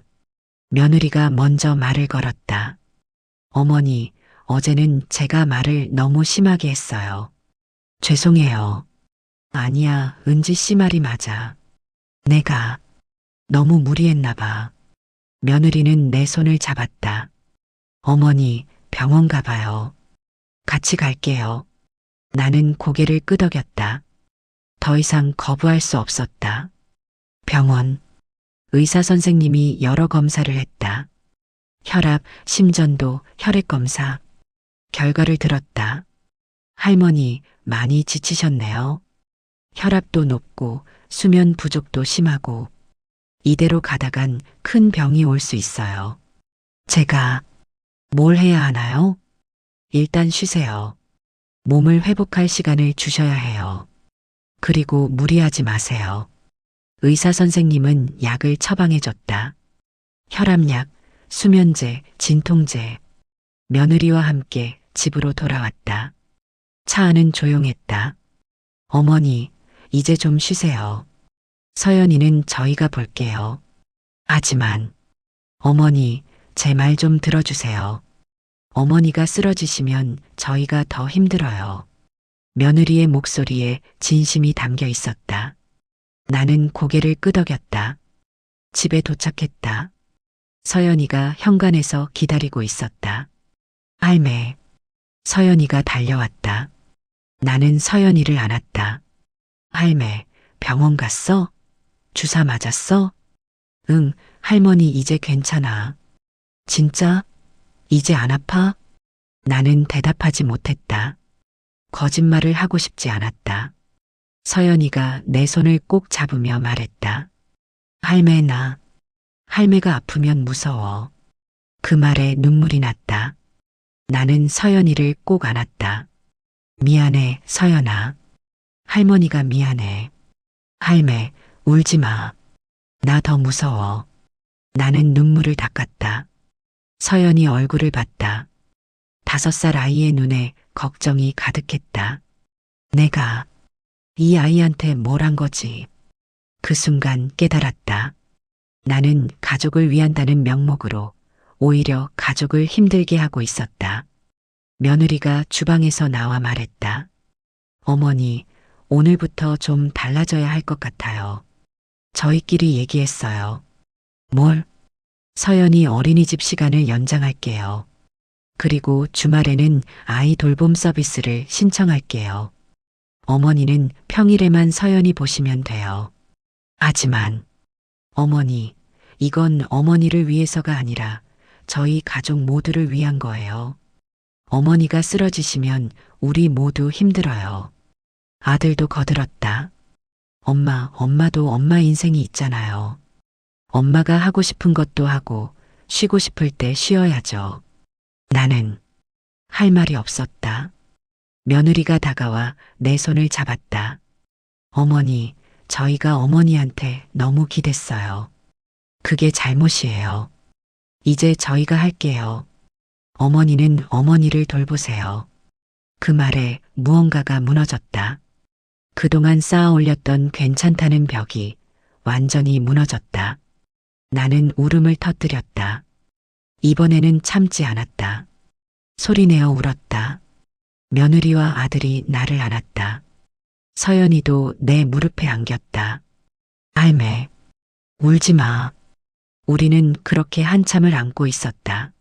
며느리가 먼저 말을 걸었다. 어머니, 어제는 제가 말을 너무 심하게 했어요. 죄송해요. 아니야, 은지 씨 말이 맞아. 내가 너무 무리했나 봐. 며느리는 내 손을 잡았다. 어머니, 병원 가봐요. 같이 갈게요. 나는 고개를 끄덕였다. 더 이상 거부할 수 없었다. 병원. 의사 선생님이 여러 검사를 했다. 혈압, 심전도, 혈액 검사. 결과를 들었다. 할머니, 많이 지치셨네요. 혈압도 높고 수면 부족도 심하고 이대로 가다간 큰 병이 올 수 있어요. 제가 뭘 해야 하나요? 일단 쉬세요. 몸을 회복할 시간을 주셔야 해요. 그리고 무리하지 마세요. 의사 선생님은 약을 처방해줬다. 혈압약, 수면제, 진통제. 며느리와 함께 집으로 돌아왔다. 차 안은 조용했다. 어머니, 이제 좀 쉬세요. 서연이는 저희가 볼게요. 하지만, 어머니, 제 말 좀 들어주세요. 어머니가 쓰러지시면 저희가 더 힘들어요. 며느리의 목소리에 진심이 담겨 있었다. 나는 고개를 끄덕였다. 집에 도착했다. 서연이가 현관에서 기다리고 있었다. 할매. 서연이가 달려왔다. 나는 서연이를 안았다. 할매, 병원 갔어? 주사 맞았어? 응, 할머니 이제 괜찮아. 진짜? 이제 안 아파? 나는 대답하지 못했다. 거짓말을 하고 싶지 않았다. 서연이가 내 손을 꼭 잡으며 말했다. 할매 나. 할매가 아프면 무서워. 그 말에 눈물이 났다. 나는 서연이를 꼭 안았다. 미안해, 서연아. 할머니가 미안해. 할매, 울지 마. 나 더 무서워. 나는 눈물을 닦았다. 서연이 얼굴을 봤다. 5살 아이의 눈에 걱정이 가득했다. 내가 이 아이한테 뭘 한 거지? 그 순간 깨달았다. 나는 가족을 위한다는 명목으로 오히려 가족을 힘들게 하고 있었다. 며느리가 주방에서 나와 말했다. 어머니, 오늘부터 좀 달라져야 할 것 같아요. 저희끼리 얘기했어요. 뭘? 서연이 어린이집 시간을 연장할게요. 그리고 주말에는 아이 돌봄 서비스를 신청할게요. 어머니는 평일에만 서연이 보시면 돼요. 하지만, 어머니, 이건 어머니를 위해서가 아니라 저희 가족 모두를 위한 거예요. 어머니가 쓰러지시면 우리 모두 힘들어요. 아들도 거들었다. 엄마도 엄마 인생이 있잖아요. 엄마가 하고 싶은 것도 하고 쉬고 싶을 때 쉬어야죠. 나는 할 말이 없었다. 며느리가 다가와 내 손을 잡았다. 어머니, 저희가 어머니한테 너무 기댔어요. 그게 잘못이에요. 이제 저희가 할게요. 어머니는 어머니를 돌보세요. 그 말에 무언가가 무너졌다. 그동안 쌓아 올렸던 괜찮다는 벽이 완전히 무너졌다. 나는 울음을 터뜨렸다. 이번에는 참지 않았다. 소리내어 울었다. 며느리와 아들이 나를 안았다. 서연이도 내 무릎에 안겼다. 할매, 울지 마. 우리는 그렇게 한참을 안고 있었다.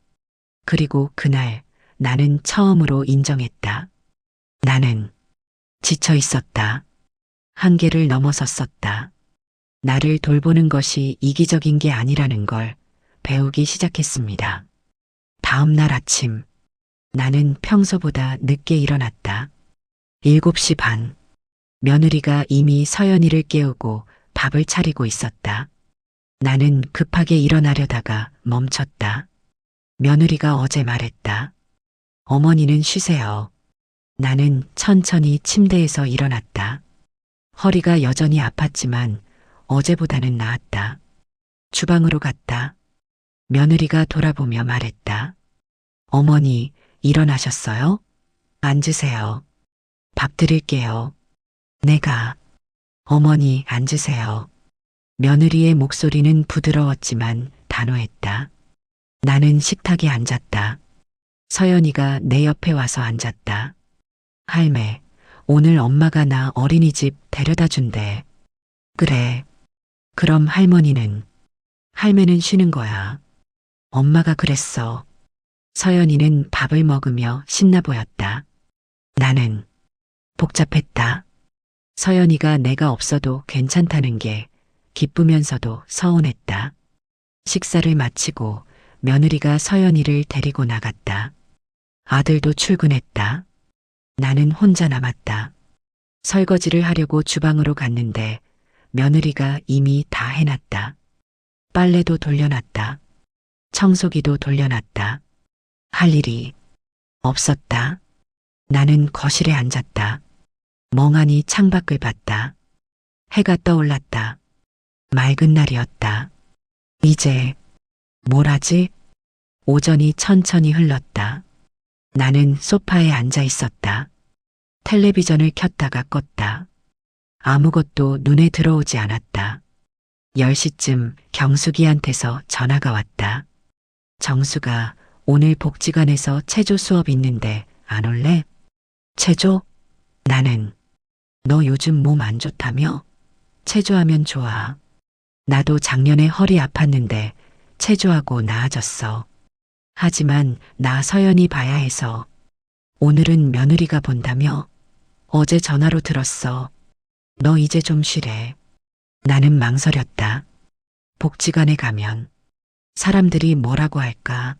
그리고 그날 나는 처음으로 인정했다. 나는 지쳐 있었다. 한계를 넘어섰었다. 나를 돌보는 것이 이기적인 게 아니라는 걸 배우기 시작했습니다. 다음 날 아침, 나는 평소보다 늦게 일어났다. 7시 반. 며느리가 이미 서연이를 깨우고 밥을 차리고 있었다. 나는 급하게 일어나려다가 멈췄다. 며느리가 어제 말했다. 어머니는 쉬세요. 나는 천천히 침대에서 일어났다. 허리가 여전히 아팠지만 어제보다는 나았다. 주방으로 갔다. 며느리가 돌아보며 말했다. 어머니, 일어나셨어요? 앉으세요. 밥 드릴게요. 내가, 어머니, 앉으세요. 며느리의 목소리는 부드러웠지만 단호했다. 나는 식탁에 앉았다. 서연이가 내 옆에 와서 앉았다. 할매, 오늘 엄마가 나 어린이집 데려다 준대. 그래. 그럼 할머니는? 할매는 쉬는 거야. 엄마가 그랬어. 서연이는 밥을 먹으며 신나 보였다. 나는 복잡했다. 서연이가 내가 없어도 괜찮다는 게 기쁘면서도 서운했다. 식사를 마치고 며느리가 서연이를 데리고 나갔다. 아들도 출근했다. 나는 혼자 남았다. 설거지를 하려고 주방으로 갔는데 며느리가 이미 다 해놨다. 빨래도 돌려놨다. 청소기도 돌려놨다. 할 일이 없었다. 나는 거실에 앉았다. 멍하니 창밖을 봤다. 해가 떠올랐다. 맑은 날이었다. 이제 뭘 하지? 오전이 천천히 흘렀다. 나는 소파에 앉아 있었다. 텔레비전을 켰다가 껐다. 아무것도 눈에 들어오지 않았다. 10시쯤 경숙이한테서 전화가 왔다. 정수가 오늘 복지관에서 체조 수업 있는데 안 올래? 체조? 나는 너 요즘 몸 안 좋다며? 체조하면 좋아. 나도 작년에 허리 아팠는데 체조하고 나아졌어. 하지만 나 서연이 봐야 해서. 오늘은 며느리가 본다며? 어제 전화로 들었어. 너 이제 좀 쉬래. 나는 망설였다. 복지관에 가면 사람들이 뭐라고 할까?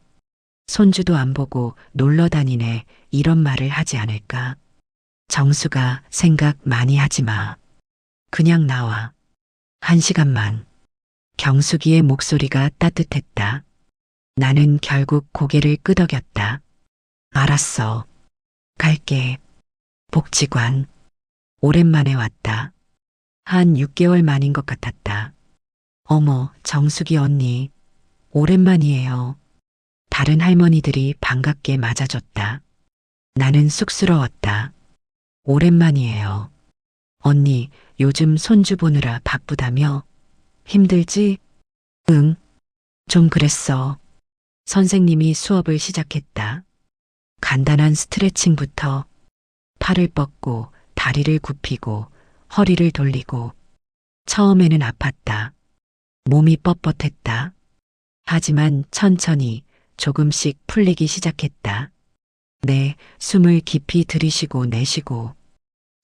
손주도 안 보고 놀러 다니네 이런 말을 하지 않을까? 정수가 생각 많이 하지 마. 그냥 나와. 1시간만. 경숙이의 목소리가 따뜻했다. 나는 결국 고개를 끄덕였다. 알았어. 갈게. 복지관. 오랜만에 왔다. 한 6개월 만인 것 같았다. 어머, 정숙이 언니. 오랜만이에요. 다른 할머니들이 반갑게 맞아줬다. 나는 쑥스러웠다. 오랜만이에요. 언니, 요즘 손주 보느라 바쁘다며? 힘들지? 응. 좀 그랬어. 선생님이 수업을 시작했다. 간단한 스트레칭부터 팔을 뻗고 다리를 굽히고 허리를 돌리고. 처음에는 아팠다. 몸이 뻣뻣했다. 하지만 천천히 조금씩 풀리기 시작했다. 네, 숨을 깊이 들이쉬고 내쉬고.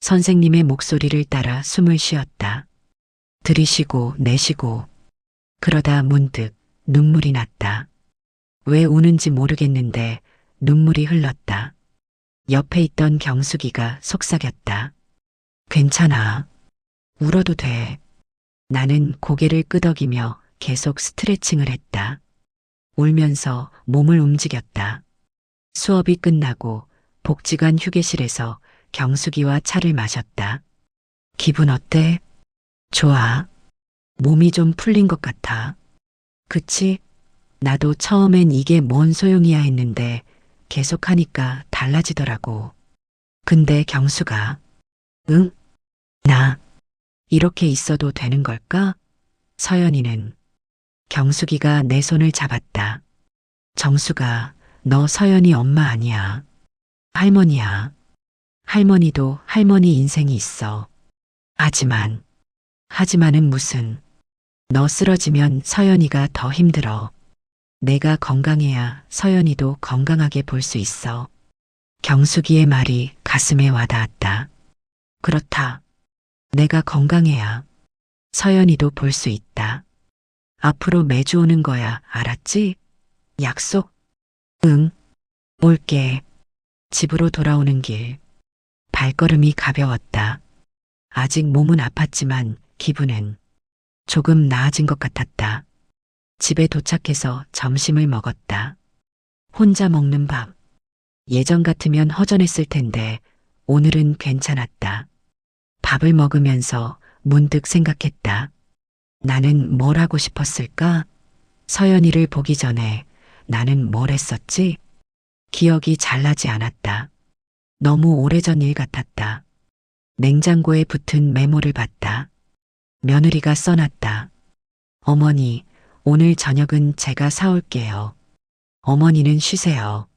선생님의 목소리를 따라 숨을 쉬었다. 들이쉬고 내쉬고. 그러다 문득 눈물이 났다. 왜 우는지 모르겠는데 눈물이 흘렀다. 옆에 있던 경숙이가 속삭였다. 괜찮아. 울어도 돼. 나는 고개를 끄덕이며 계속 스트레칭을 했다. 울면서 몸을 움직였다. 수업이 끝나고 복지관 휴게실에서 경숙이와 차를 마셨다. 기분 어때? 좋아. 몸이 좀 풀린 것 같아. 그치? 나도 처음엔 이게 뭔 소용이야 했는데 계속 하니까 달라지더라고. 근데 경수가, 응? 나 이렇게 있어도 되는 걸까? 서연이는. 경숙이가 내 손을 잡았다. 정수가, 너 서연이 엄마 아니야. 할머니야. 할머니도 할머니 인생이 있어. 하지만은 무슨. 너 쓰러지면 서연이가 더 힘들어. 내가 건강해야 서연이도 건강하게 볼 수 있어. 경숙이의 말이 가슴에 와닿았다. 그렇다. 내가 건강해야 서연이도 볼 수 있다. 앞으로 매주 오는 거야, 알았지? 약속? 응, 올게. 집으로 돌아오는 길. 발걸음이 가벼웠다. 아직 몸은 아팠지만 기분은 조금 나아진 것 같았다. 집에 도착해서 점심을 먹었다. 혼자 먹는 밥. 예전 같으면 허전했을 텐데 오늘은 괜찮았다. 밥을 먹으면서 문득 생각했다. 나는 뭘 하고 싶었을까? 서연이를 보기 전에 나는 뭘 했었지? 기억이 잘 나지 않았다. 너무 오래전 일 같았다. 냉장고에 붙은 메모를 봤다. 며느리가 써놨다. 어머니, 오늘 저녁은 제가 사올게요. 어머니는 쉬세요.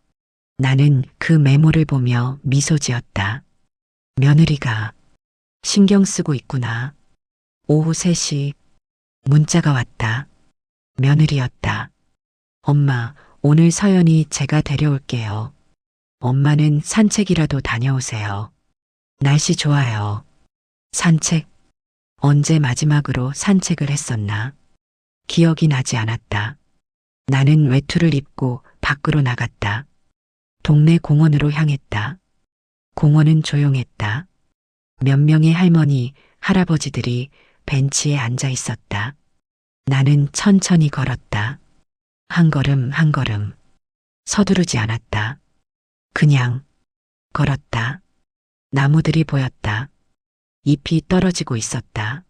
나는 그 메모를 보며 미소 지었다. 며느리가 신경 쓰고 있구나. 오후 3시 문자가 왔다. 며느리였다. 엄마, 오늘 서연이 제가 데려올게요. 엄마는 산책이라도 다녀오세요. 날씨 좋아요. 산책? 언제 마지막으로 산책을 했었나? 기억이 나지 않았다. 나는 외투를 입고 밖으로 나갔다. 동네 공원으로 향했다. 공원은 조용했다. 몇 명의 할머니, 할아버지들이 벤치에 앉아 있었다. 나는 천천히 걸었다. 한 걸음 한 걸음. 서두르지 않았다. 그냥 걸었다. 나무들이 보였다. 잎이 떨어지고 있었다.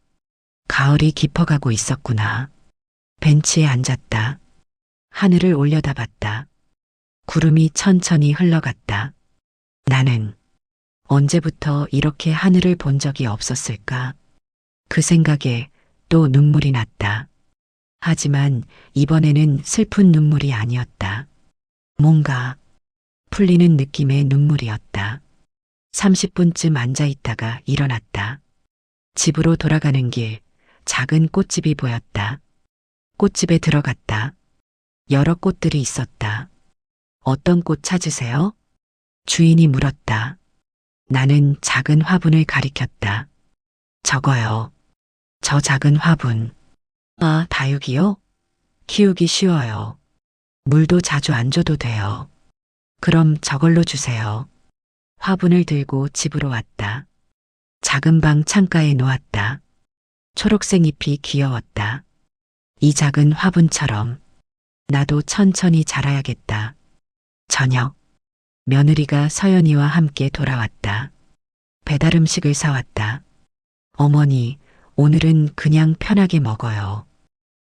가을이 깊어가고 있었구나. 벤치에 앉았다. 하늘을 올려다봤다. 구름이 천천히 흘러갔다. 나는 언제부터 이렇게 하늘을 본 적이 없었을까? 그 생각에 또 눈물이 났다. 하지만 이번에는 슬픈 눈물이 아니었다. 뭔가 풀리는 느낌의 눈물이었다. 30분쯤 앉아 있다가 일어났다. 집으로 돌아가는 길, 작은 꽃집이 보였다. 꽃집에 들어갔다. 여러 꽃들이 있었다. 어떤 꽃 찾으세요? 주인이 물었다. 나는 작은 화분을 가리켰다. 저거요. 저 작은 화분. 아, 다육이요? 키우기 쉬워요. 물도 자주 안 줘도 돼요. 그럼 저걸로 주세요. 화분을 들고 집으로 왔다. 작은 방 창가에 놓았다. 초록색 잎이 귀여웠다. 이 작은 화분처럼 나도 천천히 자라야겠다. 저녁, 며느리가 서연이와 함께 돌아왔다. 배달 음식을 사왔다. 어머니, 오늘은 그냥 편하게 먹어요.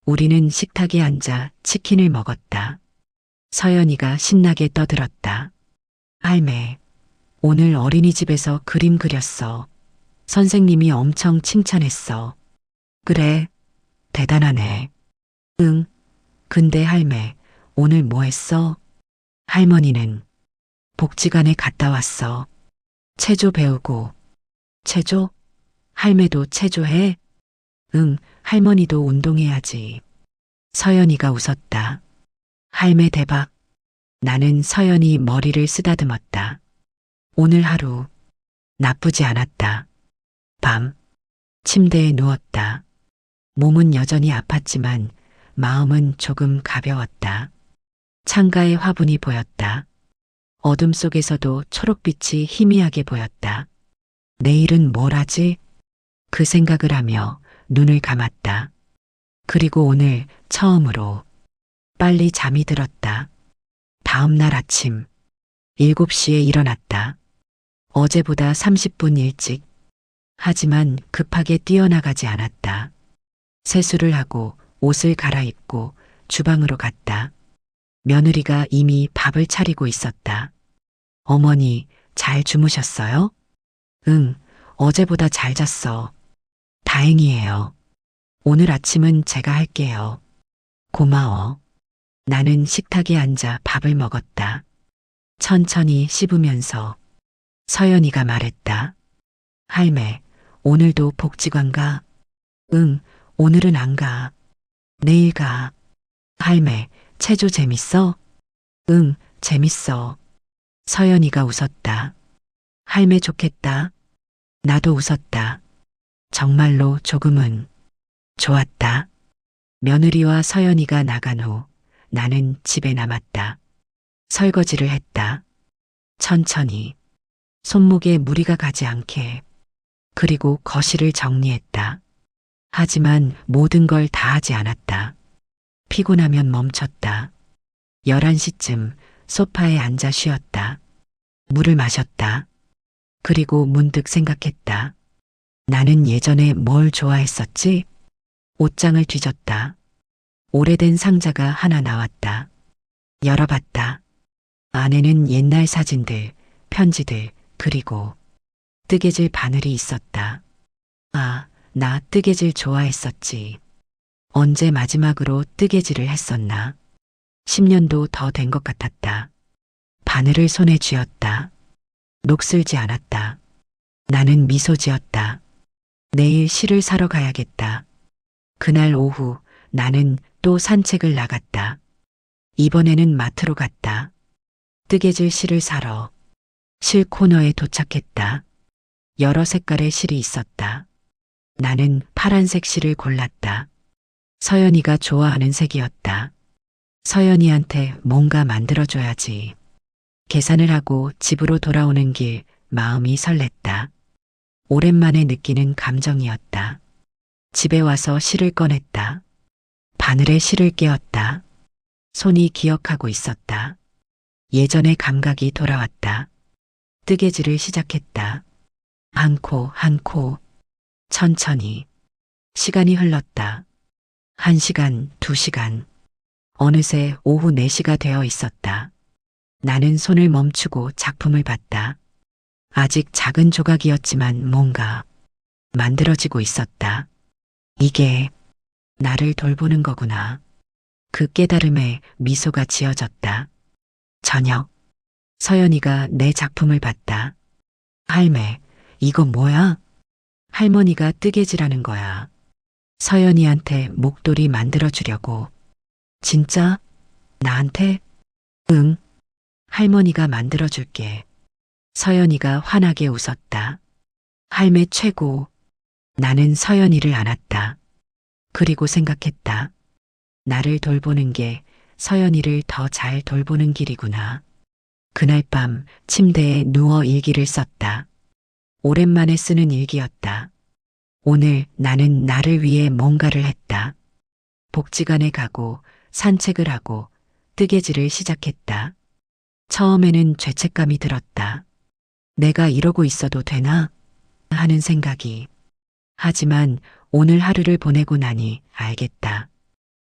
우리는 식탁에 앉아 치킨을 먹었다. 서연이가 신나게 떠들었다. 할매, 오늘 어린이집에서 그림 그렸어. 선생님이 엄청 칭찬했어. 그래, 대단하네. 응, 근데 할매, 오늘 뭐 했어? 할머니는 복지관에 갔다 왔어. 체조 배우고. 체조? 할매도 체조해? 응, 할머니도 운동해야지. 서연이가 웃었다. 할매 대박. 나는 서연이 머리를 쓰다듬었다. 오늘 하루 나쁘지 않았다. 밤, 침대에 누웠다. 몸은 여전히 아팠지만 마음은 조금 가벼웠다. 창가에 화분이 보였다. 어둠 속에서도 초록빛이 희미하게 보였다. 내일은 뭘 하지? 그 생각을 하며 눈을 감았다. 그리고 오늘 처음으로 빨리 잠이 들었다. 다음 날 아침 7시에 일어났다. 어제보다 30분 일찍. 하지만 급하게 뛰어나가지 않았다. 세수를 하고 옷을 갈아입고 주방으로 갔다. 며느리가 이미 밥을 차리고 있었다. 어머니, 잘 주무셨어요? 응, 어제보다 잘 잤어. 다행이에요. 오늘 아침은 제가 할게요. 고마워. 나는 식탁에 앉아 밥을 먹었다. 천천히 씹으면서 서연이가 말했다. 할매, 오늘도 복지관 가? 응, 오늘은 안 가. 내일 가. 할매, 체조 재밌어? 응, 재밌어. 서연이가 웃었다. 할매 좋겠다. 나도 웃었다. 정말로 조금은 좋았다. 며느리와 서연이가 나간 후 나는 집에 남았다. 설거지를 했다. 천천히. 손목에 무리가 가지 않게. 그리고 거실을 정리했다. 하지만 모든 걸 다 하지 않았다. 피곤하면 멈췄다. 11시쯤 소파에 앉아 쉬었다. 물을 마셨다. 그리고 문득 생각했다. 나는 예전에 뭘 좋아했었지? 옷장을 뒤졌다. 오래된 상자가 하나 나왔다. 열어봤다. 안에는 옛날 사진들, 편지들, 그리고 뜨개질 바늘이 있었다. 아, 나 뜨개질 좋아했었지. 언제 마지막으로 뜨개질을 했었나? 10년도 더 된 것 같았다. 바늘을 손에 쥐었다. 녹슬지 않았다. 나는 미소 지었다. 내일 실을 사러 가야겠다. 그날 오후 나는 또 산책을 나갔다. 이번에는 마트로 갔다. 뜨개질 실을 사러. 실 코너에 도착했다. 여러 색깔의 실이 있었다. 나는 파란색 실을 골랐다. 서연이가 좋아하는 색이었다. 서연이한테 뭔가 만들어줘야지. 계산을 하고 집으로 돌아오는 길 마음이 설렜다. 오랜만에 느끼는 감정이었다. 집에 와서 실을 꺼냈다. 바늘에 실을 끼웠다. 손이 기억하고 있었다. 예전의 감각이 돌아왔다. 뜨개질을 시작했다. 한 코 한 코. 천천히. 시간이 흘렀다. 1시간, 2시간. 어느새 오후 4시가 되어 있었다. 나는 손을 멈추고 작품을 봤다. 아직 작은 조각이었지만 뭔가 만들어지고 있었다. 이게 나를 돌보는 거구나. 그 깨달음에 미소가 지어졌다. 저녁. 서연이가 내 작품을 봤다. 할매, 이거 뭐야? 할머니가 뜨개질하는 거야. 서연이한테 목도리 만들어주려고. 진짜? 나한테? 응. 할머니가 만들어줄게. 서연이가 환하게 웃었다. 할매 최고. 나는 서연이를 안았다. 그리고 생각했다. 나를 돌보는 게 서연이를 더 잘 돌보는 길이구나. 그날 밤 침대에 누워 일기를 썼다. 오랜만에 쓰는 일기였다. 오늘 나는 나를 위해 뭔가를 했다. 복지관에 가고 산책을 하고 뜨개질을 시작했다. 처음에는 죄책감이 들었다. 내가 이러고 있어도 되나? 하는 생각이. 하지만 오늘 하루를 보내고 나니 알겠다.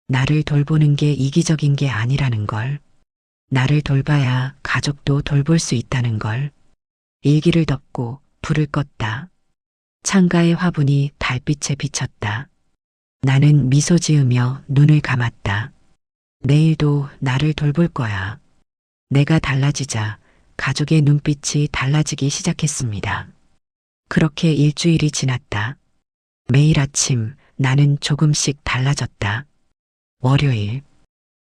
나를 돌보는 게 이기적인 게 아니라는 걸. 나를 돌봐야 가족도 돌볼 수 있다는 걸. 일기를 덮고 불을 껐다. 창가의 화분이 달빛에 비쳤다. 나는 미소 지으며 눈을 감았다. 내일도 나를 돌볼 거야. 내가 달라지자 가족의 눈빛이 달라지기 시작했습니다. 그렇게 일주일이 지났다. 매일 아침 나는 조금씩 달라졌다. 월요일,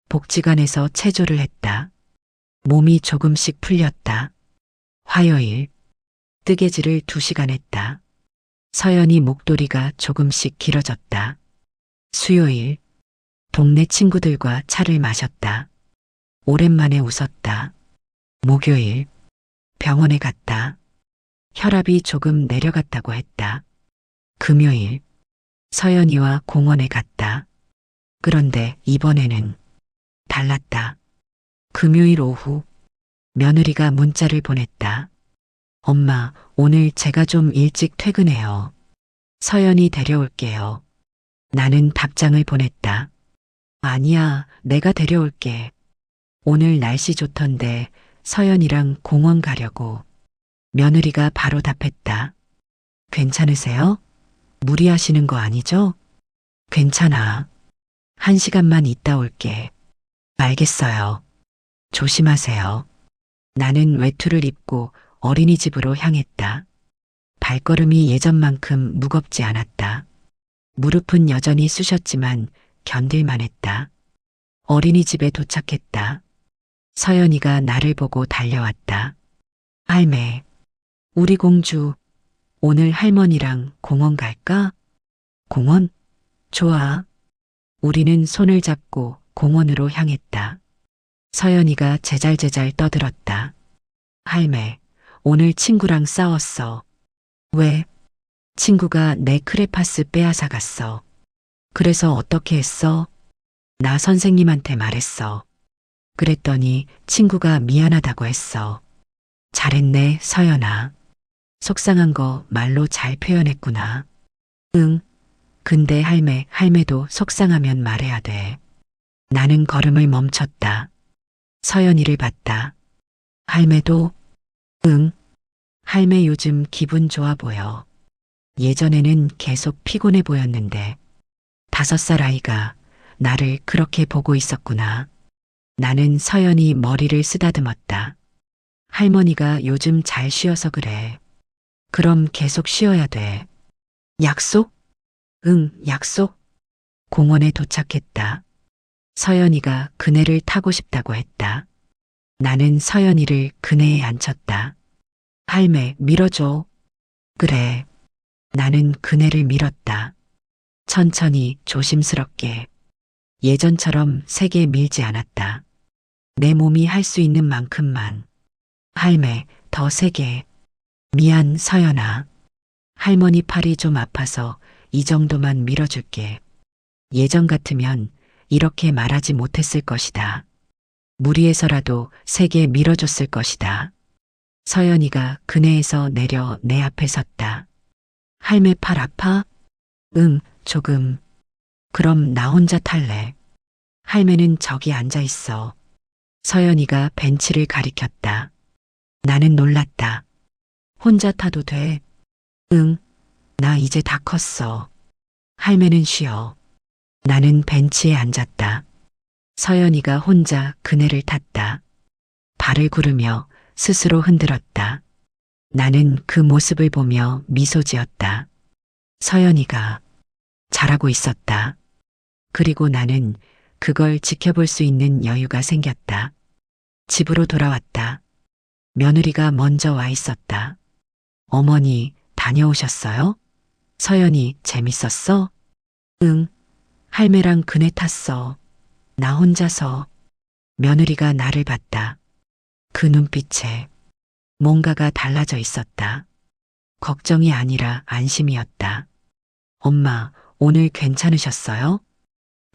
복지관에서 체조를 했다. 몸이 조금씩 풀렸다. 화요일, 뜨개질을 2시간 했다. 서연이 목도리가 조금씩 길어졌다. 수요일, 동네 친구들과 차를 마셨다. 오랜만에 웃었다. 목요일, 병원에 갔다. 혈압이 조금 내려갔다고 했다. 금요일, 서연이와 공원에 갔다. 그런데 이번에는 달랐다. 금요일 오후, 며느리가 문자를 보냈다. 엄마, 오늘 제가 좀 일찍 퇴근해요. 서연이 데려올게요. 나는 답장을 보냈다. 아니야, 내가 데려올게. 오늘 날씨 좋던데 서연이랑 공원 가려고. 며느리가 바로 답했다. 괜찮으세요? 무리하시는 거 아니죠? 괜찮아. 1시간만 있다 올게. 알겠어요. 조심하세요. 나는 외투를 입고 어린이집으로 향했다. 발걸음이 예전만큼 무겁지 않았다. 무릎은 여전히 쑤셨지만 견딜만 했다. 어린이집에 도착했다. 서연이가 나를 보고 달려왔다. 할매, 우리 공주, 오늘 할머니랑 공원 갈까? 공원? 좋아. 우리는 손을 잡고 공원으로 향했다. 서연이가 제잘제잘 떠들었다. 할매, 오늘 친구랑 싸웠어. 왜? 친구가 내 크레파스 빼앗아 갔어. 그래서 어떻게 했어? 나 선생님한테 말했어. 그랬더니 친구가 미안하다고 했어. 잘했네, 서연아. 속상한 거 말로 잘 표현했구나. 응. 근데 할매도 속상하면 말해야 돼. 나는 걸음을 멈췄다. 서연이를 봤다. 할매도? 응. 할매 요즘 기분 좋아 보여. 예전에는 계속 피곤해 보였는데 5살 아이가 나를 그렇게 보고 있었구나. 나는 서연이 머리를 쓰다듬었다. 할머니가 요즘 잘 쉬어서 그래. 그럼 계속 쉬어야 돼. 약속? 응, 약속. 공원에 도착했다. 서연이가 그네를 타고 싶다고 했다. 나는 서연이를 그네에 앉혔다. 할매, 밀어줘. 그래. 나는 그네를 밀었다. 천천히 조심스럽게. 예전처럼 세게 밀지 않았다. 내 몸이 할 수 있는 만큼만. 할매, 더 세게. 미안, 서연아. 할머니 팔이 좀 아파서 이 정도만 밀어줄게. 예전 같으면 이렇게 말하지 못했을 것이다. 무리해서라도 세게 밀어줬을 것이다. 서연이가 그네에서 내려 내 앞에 섰다. 할매 팔 아파? 응, 조금. 그럼 나 혼자 탈래. 할매는 저기 앉아 있어. 서연이가 벤치를 가리켰다. 나는 놀랐다. 혼자 타도 돼? 응, 나 이제 다 컸어. 할매는 쉬어. 나는 벤치에 앉았다. 서연이가 혼자 그네를 탔다. 발을 구르며 스스로 흔들었다. 나는 그 모습을 보며 미소 지었다. 서연이가 잘하고 있었다. 그리고 나는 그걸 지켜볼 수 있는 여유가 생겼다. 집으로 돌아왔다. 며느리가 먼저 와 있었다. 어머니, 다녀오셨어요? 서연이 재밌었어? 응. 할매랑 그네 탔어. 나 혼자서. 며느리가 나를 봤다. 그 눈빛에 뭔가가 달라져 있었다. 걱정이 아니라 안심이었다. 엄마, 오늘 괜찮으셨어요?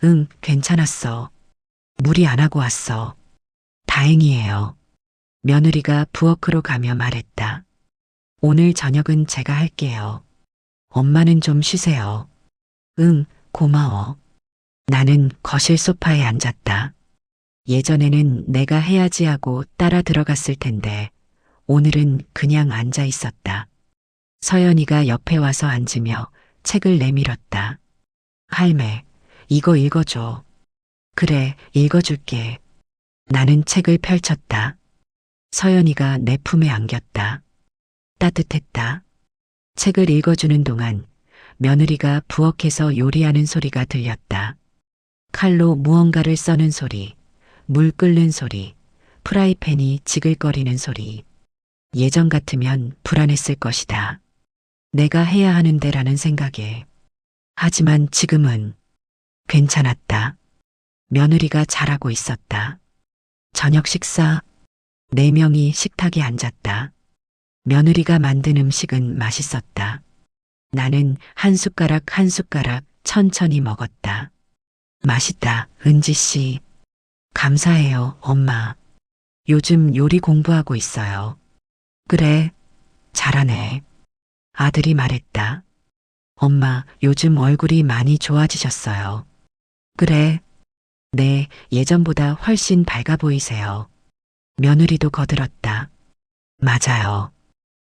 응, 괜찮았어. 무리 안 하고 왔어. 다행이에요. 며느리가 부엌으로 가며 말했다. 오늘 저녁은 제가 할게요. 엄마는 좀 쉬세요. 응, 고마워. 나는 거실 소파에 앉았다. 예전에는 내가 해야지 하고 따라 들어갔을 텐데 오늘은 그냥 앉아 있었다. 서연이가 옆에 와서 앉으며 책을 내밀었다. 할매, 이거 읽어줘. 그래, 읽어줄게. 나는 책을 펼쳤다. 서연이가 내 품에 안겼다. 따뜻했다. 책을 읽어주는 동안 며느리가 부엌에서 요리하는 소리가 들렸다. 칼로 무언가를 써는 소리, 물 끓는 소리, 프라이팬이 지글거리는 소리. 예전 같으면 불안했을 것이다. 내가 해야 하는데라는 생각에. 하지만 지금은 괜찮았다. 며느리가 잘하고 있었다. 저녁 식사, 4명이 식탁에 앉았다. 며느리가 만든 음식은 맛있었다. 나는 한 숟가락 한 숟가락 천천히 먹었다. 맛있다, 은지 씨. 감사해요, 엄마. 요즘 요리 공부하고 있어요. 그래, 잘하네. 아들이 말했다. 엄마, 요즘 얼굴이 많이 좋아지셨어요. 그래. 네, 예전보다 훨씬 밝아 보이세요. 며느리도 거들었다. 맞아요.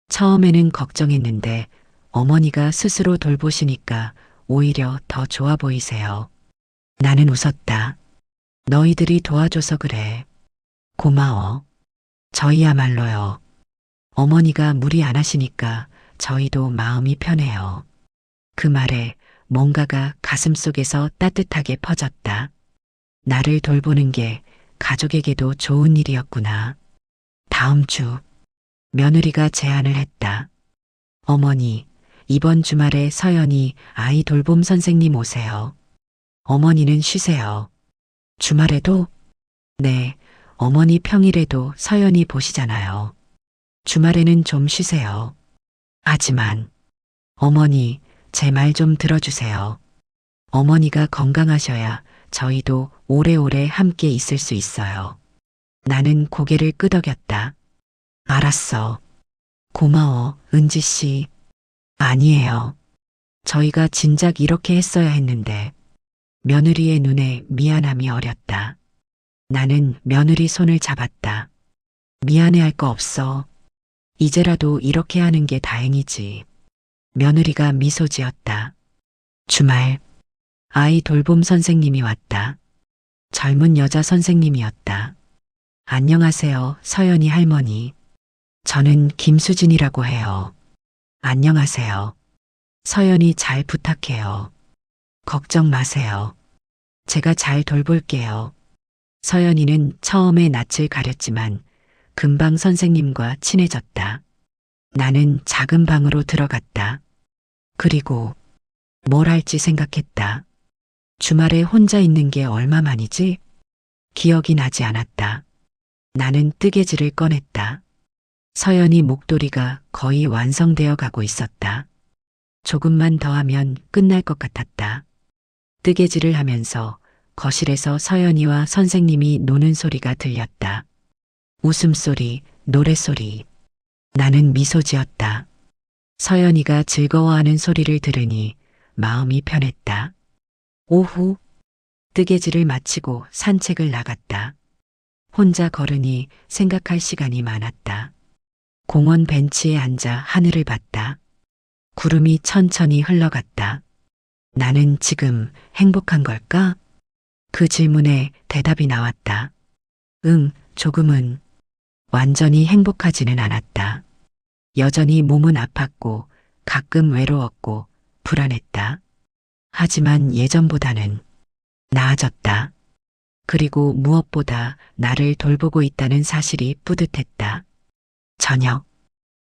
처음에는 걱정했는데 어머니가 스스로 돌보시니까 오히려 더 좋아 보이세요. 나는 웃었다. 너희들이 도와줘서 그래. 고마워. 저희야말로요. 어머니가 무리 안 하시니까 저희도 마음이 편해요. 그 말에 뭔가가 가슴속에서 따뜻하게 퍼졌다. 나를 돌보는 게 가족에게도 좋은 일이었구나. 다음 주 며느리가 제안을 했다. 어머니, 이번 주말에 서연이 아이 돌봄 선생님 오세요. 어머니는 쉬세요. 주말에도? 네, 어머니 평일에도 서연이 보시잖아요. 주말에는 좀 쉬세요. 하지만 어머니, 제 말 좀 들어주세요. 어머니가 건강하셔야 저희도 오래오래 함께 있을 수 있어요. 나는 고개를 끄덕였다. 알았어. 고마워, 은지 씨. 아니에요. 저희가 진작 이렇게 했어야 했는데. 며느리의 눈에 미안함이 어렸다. 나는 며느리 손을 잡았다. 미안해할 거 없어. 이제라도 이렇게 하는 게 다행이지. 며느리가 미소 지었다. 주말, 아이 돌봄 선생님이 왔다. 젊은 여자 선생님이었다. 안녕하세요, 서연이 할머니. 저는 김수진이라고 해요. 안녕하세요. 서연이 잘 부탁해요. 걱정 마세요. 제가 잘 돌볼게요. 서연이는 처음에 낯을 가렸지만 금방 선생님과 친해졌다. 나는 작은 방으로 들어갔다. 그리고 뭘 할지 생각했다. 주말에 혼자 있는 게 얼마만이지? 기억이 나지 않았다. 나는 뜨개질을 꺼냈다. 서연이 목도리가 거의 완성되어 가고 있었다. 조금만 더 하면 끝날 것 같았다. 뜨개질을 하면서 거실에서 서연이와 선생님이 노는 소리가 들렸다. 웃음소리, 노랫소리. 나는 미소 지었다. 서연이가 즐거워하는 소리를 들으니 마음이 편했다. 오후, 뜨개질을 마치고 산책을 나갔다. 혼자 걸으니 생각할 시간이 많았다. 공원 벤치에 앉아 하늘을 봤다. 구름이 천천히 흘러갔다. 나는 지금 행복한 걸까? 그 질문에 대답이 나왔다. 응, 조금은. 완전히 행복하지는 않았다. 여전히 몸은 아팠고 가끔 외로웠고 불안했다. 하지만 예전보다는 나아졌다. 그리고 무엇보다 나를 돌보고 있다는 사실이 뿌듯했다. 저녁,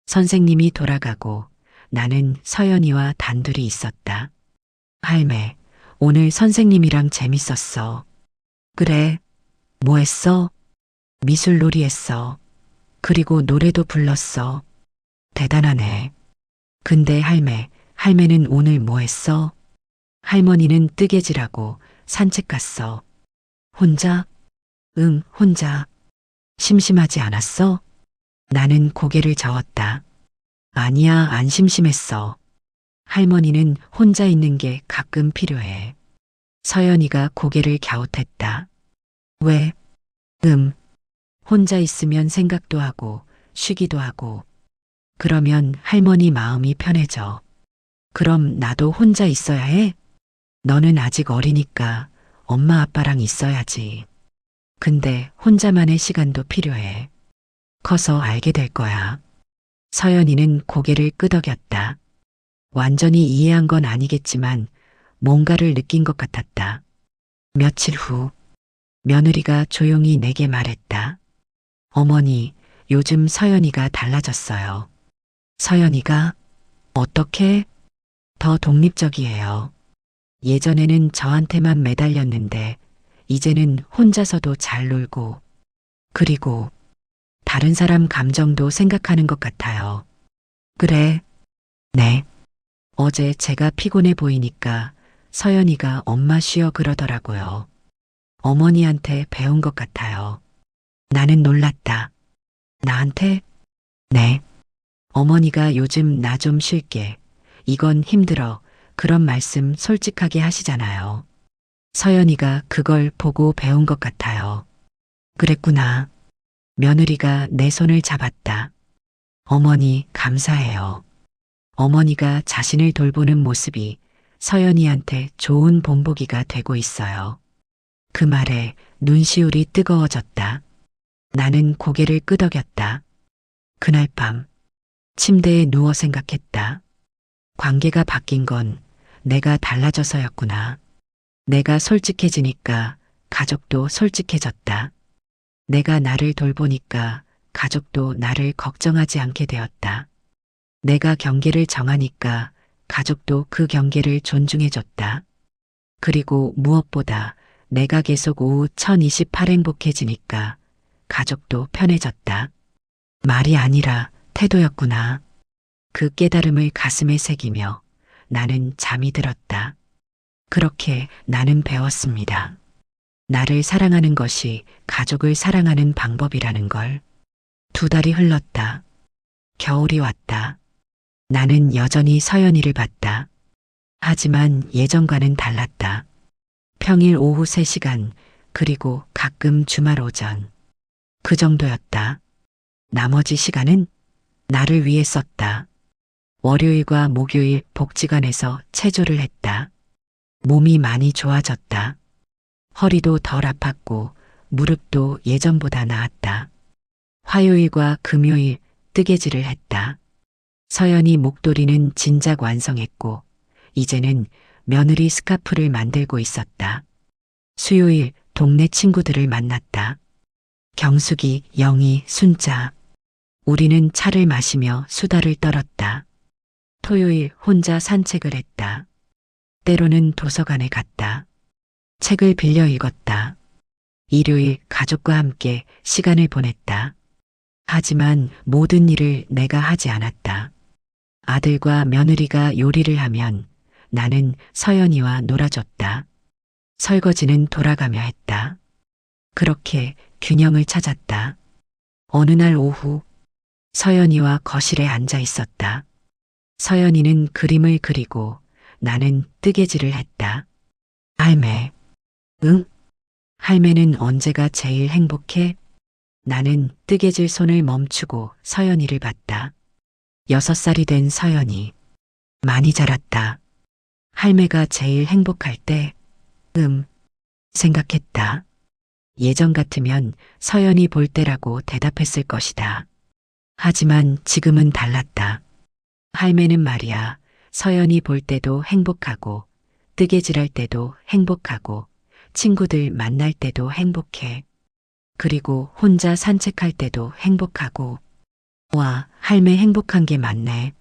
선생님이 돌아가고 나는 서연이와 단둘이 있었다. 할매, 오늘 선생님이랑 재밌었어. 그래, 뭐 했어? 미술놀이 했어. 그리고 노래도 불렀어. 대단하네. 근데 할매는 오늘 뭐 했어? 할머니는 뜨개질하고 산책 갔어. 혼자? 응, 혼자. 심심하지 않았어? 나는 고개를 저었다. 아니야, 안 심심했어. 할머니는 혼자 있는 게 가끔 필요해. 서연이가 고개를 갸웃했다. 왜? 혼자 있으면 생각도 하고 쉬기도 하고 그러면 할머니 마음이 편해져. 그럼 나도 혼자 있어야 해? 너는 아직 어리니까 엄마 아빠랑 있어야지. 근데 혼자만의 시간도 필요해. 커서 알게 될 거야. 서연이는 고개를 끄덕였다. 완전히 이해한 건 아니겠지만 뭔가를 느낀 것 같았다. 며칠 후 며느리가 조용히 내게 말했다. 어머니, 요즘 서연이가 달라졌어요. 서연이가 어떻게? 더 독립적이에요. 예전에는 저한테만 매달렸는데 이제는 혼자서도 잘 놀고 그리고 다른 사람 감정도 생각하는 것 같아요. 그래? 네. 어제 제가 피곤해 보이니까 서연이가 엄마 쉬어 그러더라고요. 어머니한테 배운 것 같아요. 나는 놀랐다. 나한테? 네. 어머니가 요즘 나 좀 쉴게. 이건 힘들어. 그런 말씀 솔직하게 하시잖아요. 서연이가 그걸 보고 배운 것 같아요. 그랬구나. 며느리가 내 손을 잡았다. 어머니, 감사해요. 어머니가 자신을 돌보는 모습이 서연이한테 좋은 본보기가 되고 있어요. 그 말에 눈시울이 뜨거워졌다. 나는 고개를 끄덕였다. 그날 밤 침대에 누워 생각했다. 관계가 바뀐 건 내가 달라져서였구나. 내가 솔직해지니까 가족도 솔직해졌다. 내가 나를 돌보니까 가족도 나를 걱정하지 않게 되었다. 내가 경계를 정하니까 가족도 그 경계를 존중해줬다. 그리고 무엇보다 내가 계속 오후 1028 행복해지니까 가족도 편해졌다. 말이 아니라 태도였구나. 그 깨달음을 가슴에 새기며 나는 잠이 들었다. 그렇게 나는 배웠습니다. 나를 사랑하는 것이 가족을 사랑하는 방법이라는 걸. 2달이 흘렀다. 겨울이 왔다. 나는 여전히 서연이를 봤다. 하지만 예전과는 달랐다. 평일 오후 3시간, 그리고 가끔 주말 오전. 그 정도였다. 나머지 시간은 나를 위해 썼다. 월요일과 목요일 복지관에서 체조를 했다. 몸이 많이 좋아졌다. 허리도 덜 아팠고 무릎도 예전보다 나았다. 화요일과 금요일 뜨개질을 했다. 서연이 목도리는 진작 완성했고 이제는 며느리 스카프를 만들고 있었다. 수요일 동네 친구들을 만났다. 경숙이, 영희, 순자. 우리는 차를 마시며 수다를 떨었다. 토요일 혼자 산책을 했다. 때로는 도서관에 갔다. 책을 빌려 읽었다. 일요일 가족과 함께 시간을 보냈다. 하지만 모든 일을 내가 하지 않았다. 아들과 며느리가 요리를 하면 나는 서연이와 놀아줬다. 설거지는 돌아가며 했다. 그렇게 균형을 찾았다. 어느 날 오후 서연이와 거실에 앉아 있었다. 서연이는 그림을 그리고 나는 뜨개질을 했다. 할매. 응? 할매는 언제가 제일 행복해? 나는 뜨개질 손을 멈추고 서연이를 봤다. 6살이 된 서연이. 많이 자랐다. 할매가 제일 행복할 때, 생각했다. 예전 같으면 서연이 볼 때라고 대답했을 것이다. 하지만 지금은 달랐다. 할매는 말이야, 서연이 볼 때도 행복하고, 뜨개질할 때도 행복하고, 친구들 만날 때도 행복해. 그리고 혼자 산책할 때도 행복하고. 와, 할매 행복한 게 많네.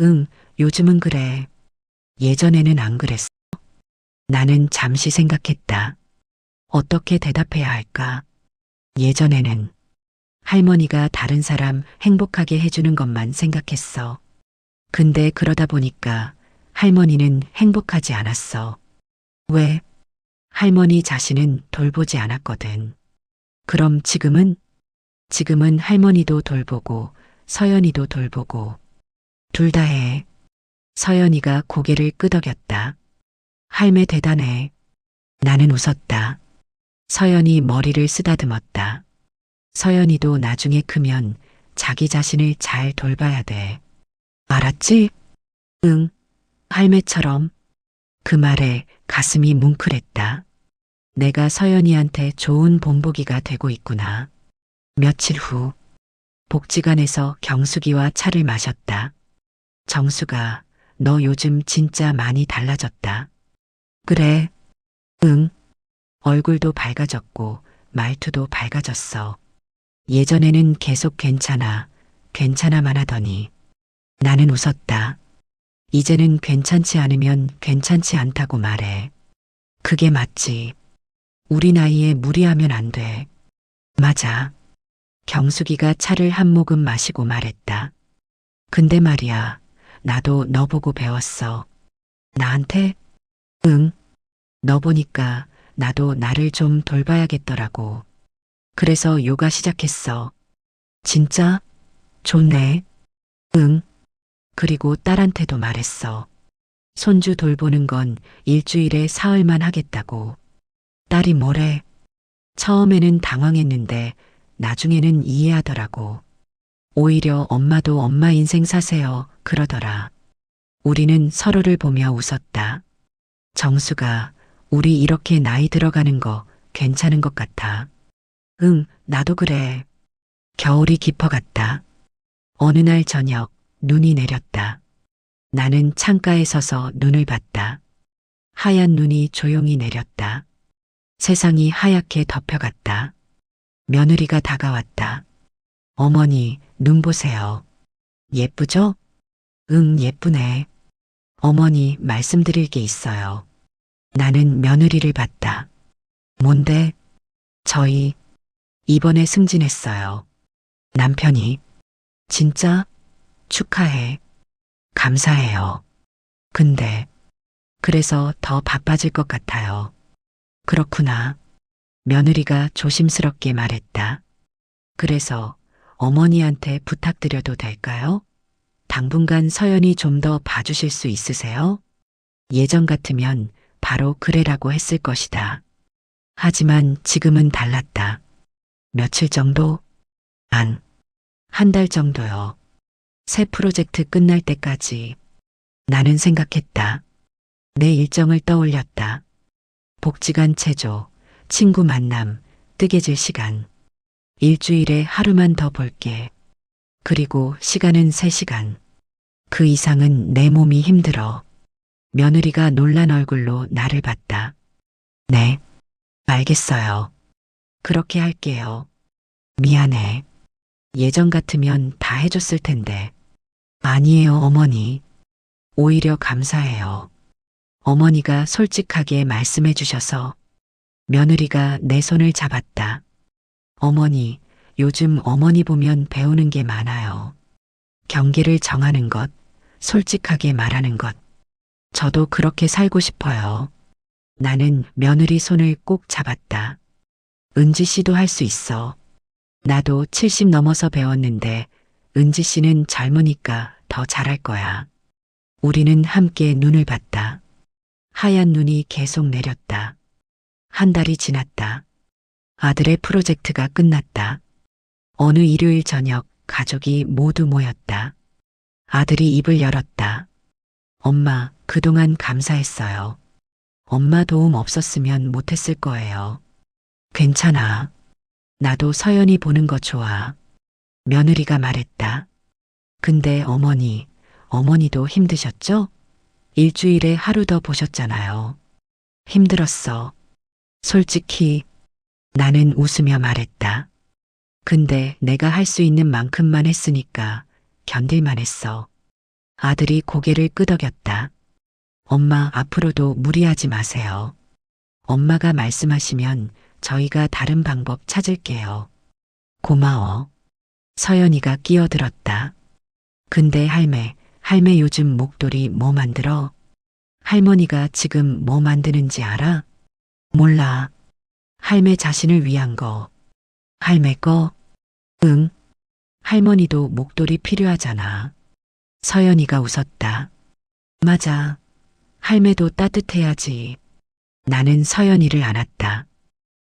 응, 요즘은 그래. 예전에는 안 그랬어. 나는 잠시 생각했다. 어떻게 대답해야 할까? 예전에는 할머니가 다른 사람 행복하게 해주는 것만 생각했어. 근데 그러다 보니까 할머니는 행복하지 않았어. 왜? 할머니 자신은 돌보지 않았거든. 그럼 지금은? 지금은 할머니도 돌보고 서연이도 돌보고 둘 다 해. 서연이가 고개를 끄덕였다. 할매 대단해. 나는 웃었다. 서연이 머리를 쓰다듬었다. 서연이도 나중에 크면 자기 자신을 잘 돌봐야 돼. 알았지? 응. 할매처럼. 그 말에 가슴이 뭉클했다. 내가 서연이한테 좋은 본보기가 되고 있구나. 며칠 후 복지관에서 경숙이와 차를 마셨다. 정수가 너 요즘 진짜 많이 달라졌다. 그래. 응. 얼굴도 밝아졌고 말투도 밝아졌어. 예전에는 계속 괜찮아, 괜찮아만 하더니 나는 웃었다. 이제는 괜찮지 않으면 괜찮지 않다고 말해. 그게 맞지. 우리 나이에 무리하면 안 돼. 맞아. 경숙이가 차를 한 모금 마시고 말했다. 근데 말이야, 나도 너 보고 배웠어. 나한테? 응. 너 보니까 나도 나를 좀 돌봐야겠더라고. 그래서 요가 시작했어. 진짜? 좋네. 응. 그리고 딸한테도 말했어. 손주 돌보는 건 일주일에 사흘만 하겠다고. 딸이 뭐래? 처음에는 당황했는데 나중에는 이해하더라고. 오히려 엄마도 엄마 인생 사세요 그러더라. 우리는 서로를 보며 웃었다. 정수가 우리 이렇게 나이 들어가는 거 괜찮은 것 같아. 응, 나도 그래. 겨울이 깊어갔다. 어느 날 저녁 눈이 내렸다. 나는 창가에 서서 눈을 봤다. 하얀 눈이 조용히 내렸다. 세상이 하얗게 덮여갔다. 며느리가 다가왔다. 어머니, 눈 보세요. 예쁘죠? 응, 예쁘네. 어머니, 말씀드릴 게 있어요. 나는 며느리를 봤다. 뭔데? 저희 이번에 승진했어요. 남편이. 진짜? 축하해. 감사해요. 근데 그래서 더 바빠질 것 같아요. 그렇구나. 며느리가 조심스럽게 말했다. 그래서 어머니한테 부탁드려도 될까요? 당분간 서연이 좀 더 봐주실 수 있으세요? 예전 같으면 바로 그래라고 했을 것이다. 하지만 지금은 달랐다. 며칠 정도? 한 달 정도요. 새 프로젝트 끝날 때까지. 나는 생각했다. 내 일정을 떠올렸다. 복지관 체조, 친구 만남, 뜨개질 시간. 일주일에 하루만 더 볼게. 그리고 시간은 3시간. 그 이상은 내 몸이 힘들어. 며느리가 놀란 얼굴로 나를 봤다. 네, 알겠어요. 그렇게 할게요. 미안해. 예전 같으면 다 해줬을 텐데. 아니에요, 어머니. 오히려 감사해요. 어머니가 솔직하게 말씀해 주셔서. 며느리가 내 손을 잡았다. 어머니, 요즘 어머니 보면 배우는 게 많아요. 경계를 정하는 것, 솔직하게 말하는 것. 저도 그렇게 살고 싶어요. 나는 며느리 손을 꼭 잡았다. 은지 씨도 할 수 있어. 나도 70 넘어서 배웠는데 은지 씨는 젊으니까 더 잘할 거야. 우리는 함께 눈을 봤다. 하얀 눈이 계속 내렸다. 한 달이 지났다. 아들의 프로젝트가 끝났다. 어느 일요일 저녁 가족이 모두 모였다. 아들이 입을 열었다. 엄마, 그동안 감사했어요. 엄마 도움 없었으면 못했을 거예요. 괜찮아. 나도 서연이 보는 거 좋아. 며느리가 말했다. 근데 어머니도 힘드셨죠? 일주일에 하루 더 보셨잖아요. 힘들었어. 솔직히 나는 웃으며 말했다. 근데 내가 할 수 있는 만큼만 했으니까 견딜만 했어. 아들이 고개를 끄덕였다. 엄마, 앞으로도 무리하지 마세요. 엄마가 말씀하시면 저희가 다른 방법 찾을게요. 고마워. 서연이가 끼어들었다. 근데 할매 요즘 목도리 뭐 만들어? 할머니가 지금 뭐 만드는지 알아? 몰라. 할매 자신을 위한 거. 할매 거? 응. 할머니도 목도리 필요하잖아. 서연이가 웃었다. 맞아. 할매도 따뜻해야지. 나는 서연이를 안았다.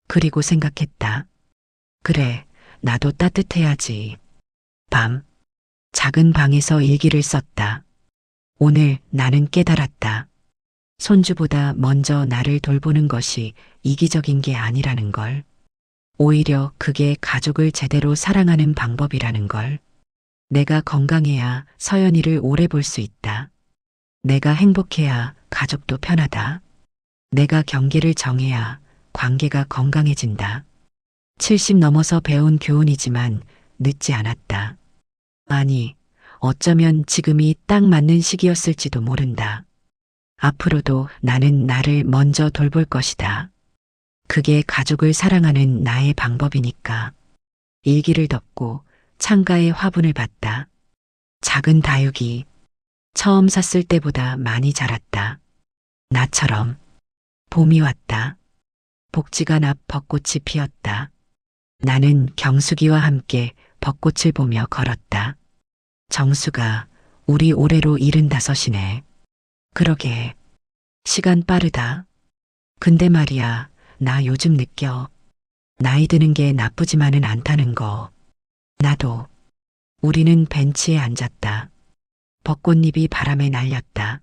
그리고 생각했다. 그래, 나도 따뜻해야지. 밤. 작은 방에서 일기를 썼다. 오늘 나는 깨달았다. 손주보다 먼저 나를 돌보는 것이 이기적인 게 아니라는 걸. 오히려 그게 가족을 제대로 사랑하는 방법이라는 걸. 내가 건강해야 서연이를 오래 볼 수 있다. 내가 행복해야 가족도 편하다. 내가 경계를 정해야 관계가 건강해진다. 70 넘어서 배운 교훈이지만 늦지 않았다. 아니, 어쩌면 지금이 딱 맞는 시기였을지도 모른다. 앞으로도 나는 나를 먼저 돌볼 것이다. 그게 가족을 사랑하는 나의 방법이니까. 일기를 덮고 창가에 화분을 봤다. 작은 다육이 처음 샀을 때보다 많이 자랐다. 나처럼. 봄이 왔다. 복지관 앞 벚꽃이 피었다. 나는 경숙이와 함께 벚꽃을 보며 걸었다. 정수가 우리 올해로 75이네. 그러게. 시간 빠르다. 근데 말이야, 나 요즘 느껴. 나이 드는 게 나쁘지만은 않다는 거. 나도. 우리는 벤치에 앉았다. 벚꽃잎이 바람에 날렸다.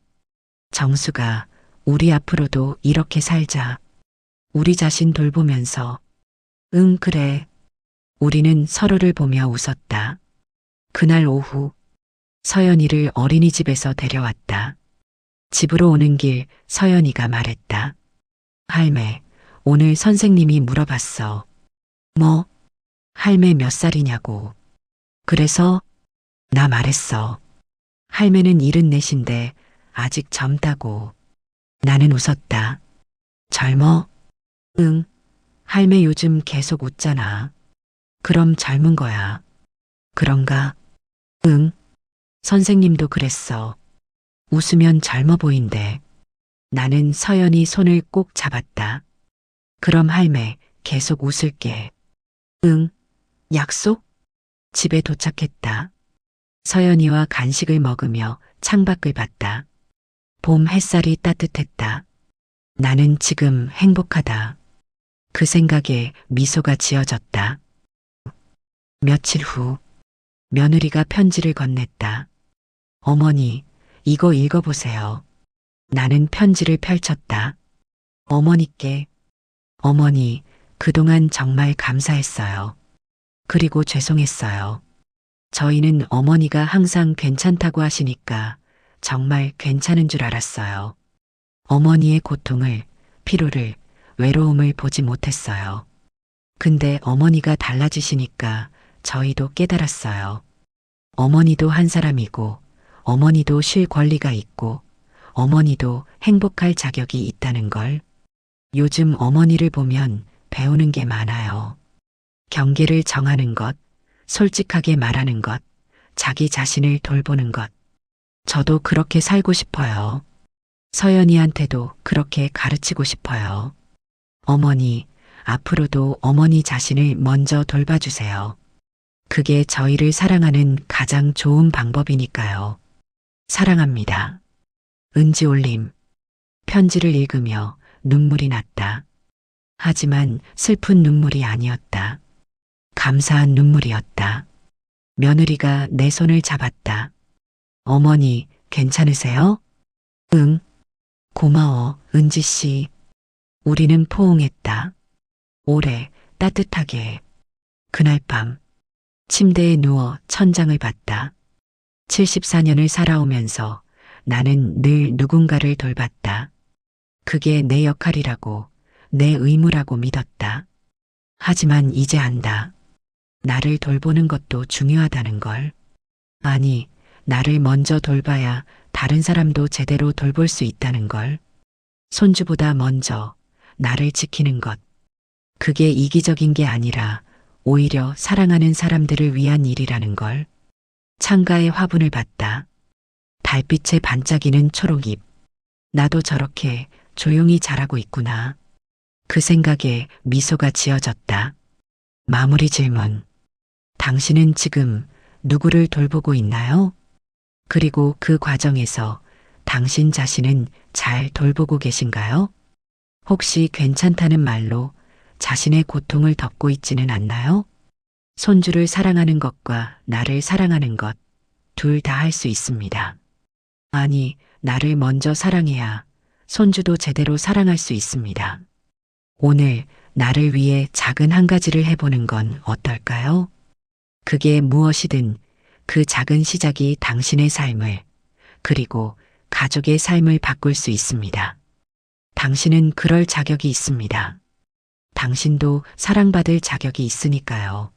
정수가 우리 앞으로도 이렇게 살자. 우리 자신 돌보면서. 응, 그래. 우리는 서로를 보며 웃었다. 그날 오후 서연이를 어린이집에서 데려왔다. 집으로 오는 길 서연이가 말했다. 할매, 오늘 선생님이 물어봤어. 뭐? 할매 몇 살이냐고. 그래서 나 말했어. 할매는 74인데 아직 젊다고. 나는 웃었다. 젊어? 응. 할매 요즘 계속 웃잖아. 그럼 젊은 거야. 그런가? 응. 선생님도 그랬어. 웃으면 젊어 보인대. 나는 서연이 손을 꼭 잡았다. 그럼 할매, 계속 웃을게. 응, 약속? 집에 도착했다. 서연이와 간식을 먹으며 창밖을 봤다. 봄 햇살이 따뜻했다. 나는 지금 행복하다. 그 생각에 미소가 지어졌다. 며칠 후 며느리가 편지를 건넸다. 어머니, 이거 읽어보세요. 나는 편지를 펼쳤다. 어머니께, 어머니, 그동안 정말 감사했어요. 그리고 죄송했어요. 저희는 어머니가 항상 괜찮다고 하시니까 정말 괜찮은 줄 알았어요. 어머니의 고통을, 피로를, 외로움을 보지 못했어요. 근데 어머니가 달라지시니까 저희도 깨달았어요. 어머니도 한 사람이고, 어머니도 쉴 권리가 있고, 어머니도 행복할 자격이 있다는 걸. 요즘 어머니를 보면 배우는 게 많아요. 경계를 정하는 것, 솔직하게 말하는 것, 자기 자신을 돌보는 것. 저도 그렇게 살고 싶어요. 서연이한테도 그렇게 가르치고 싶어요. 어머니, 앞으로도 어머니 자신을 먼저 돌봐주세요. 그게 저희를 사랑하는 가장 좋은 방법이니까요. 사랑합니다. 은지올림. 편지를 읽으며 눈물이 났다. 하지만 슬픈 눈물이 아니었다. 감사한 눈물이었다. 며느리가 내 손을 잡았다. 어머니, 괜찮으세요? 응. 고마워, 은지씨. 우리는 포옹했다. 오래, 따뜻하게. 그날 밤, 침대에 누워 천장을 봤다. 74년을 살아오면서 나는 늘 누군가를 돌봤다. 그게 내 역할이라고, 내 의무라고 믿었다. 하지만 이제 안다. 나를 돌보는 것도 중요하다는 걸. 아니, 나를 먼저 돌봐야 다른 사람도 제대로 돌볼 수 있다는 걸. 손주보다 먼저 나를 지키는 것. 그게 이기적인 게 아니라 오히려 사랑하는 사람들을 위한 일이라는 걸. 창가에 화분을 봤다. 달빛에 반짝이는 초록잎. 나도 저렇게 조용히 자라고 있구나. 그 생각에 미소가 지어졌다. 마무리 질문. 당신은 지금 누구를 돌보고 있나요? 그리고 그 과정에서 당신 자신은 잘 돌보고 계신가요? 혹시 괜찮다는 말로 자신의 고통을 덮고 있지는 않나요? 손주를 사랑하는 것과 나를 사랑하는 것, 둘 다 할 수 있습니다. 아니, 나를 먼저 사랑해야 손주도 제대로 사랑할 수 있습니다. 오늘 나를 위해 작은 한 가지를 해보는 건 어떨까요? 그게 무엇이든 그 작은 시작이 당신의 삶을, 그리고 가족의 삶을 바꿀 수 있습니다. 당신은 그럴 자격이 있습니다. 당신도 사랑받을 자격이 있으니까요.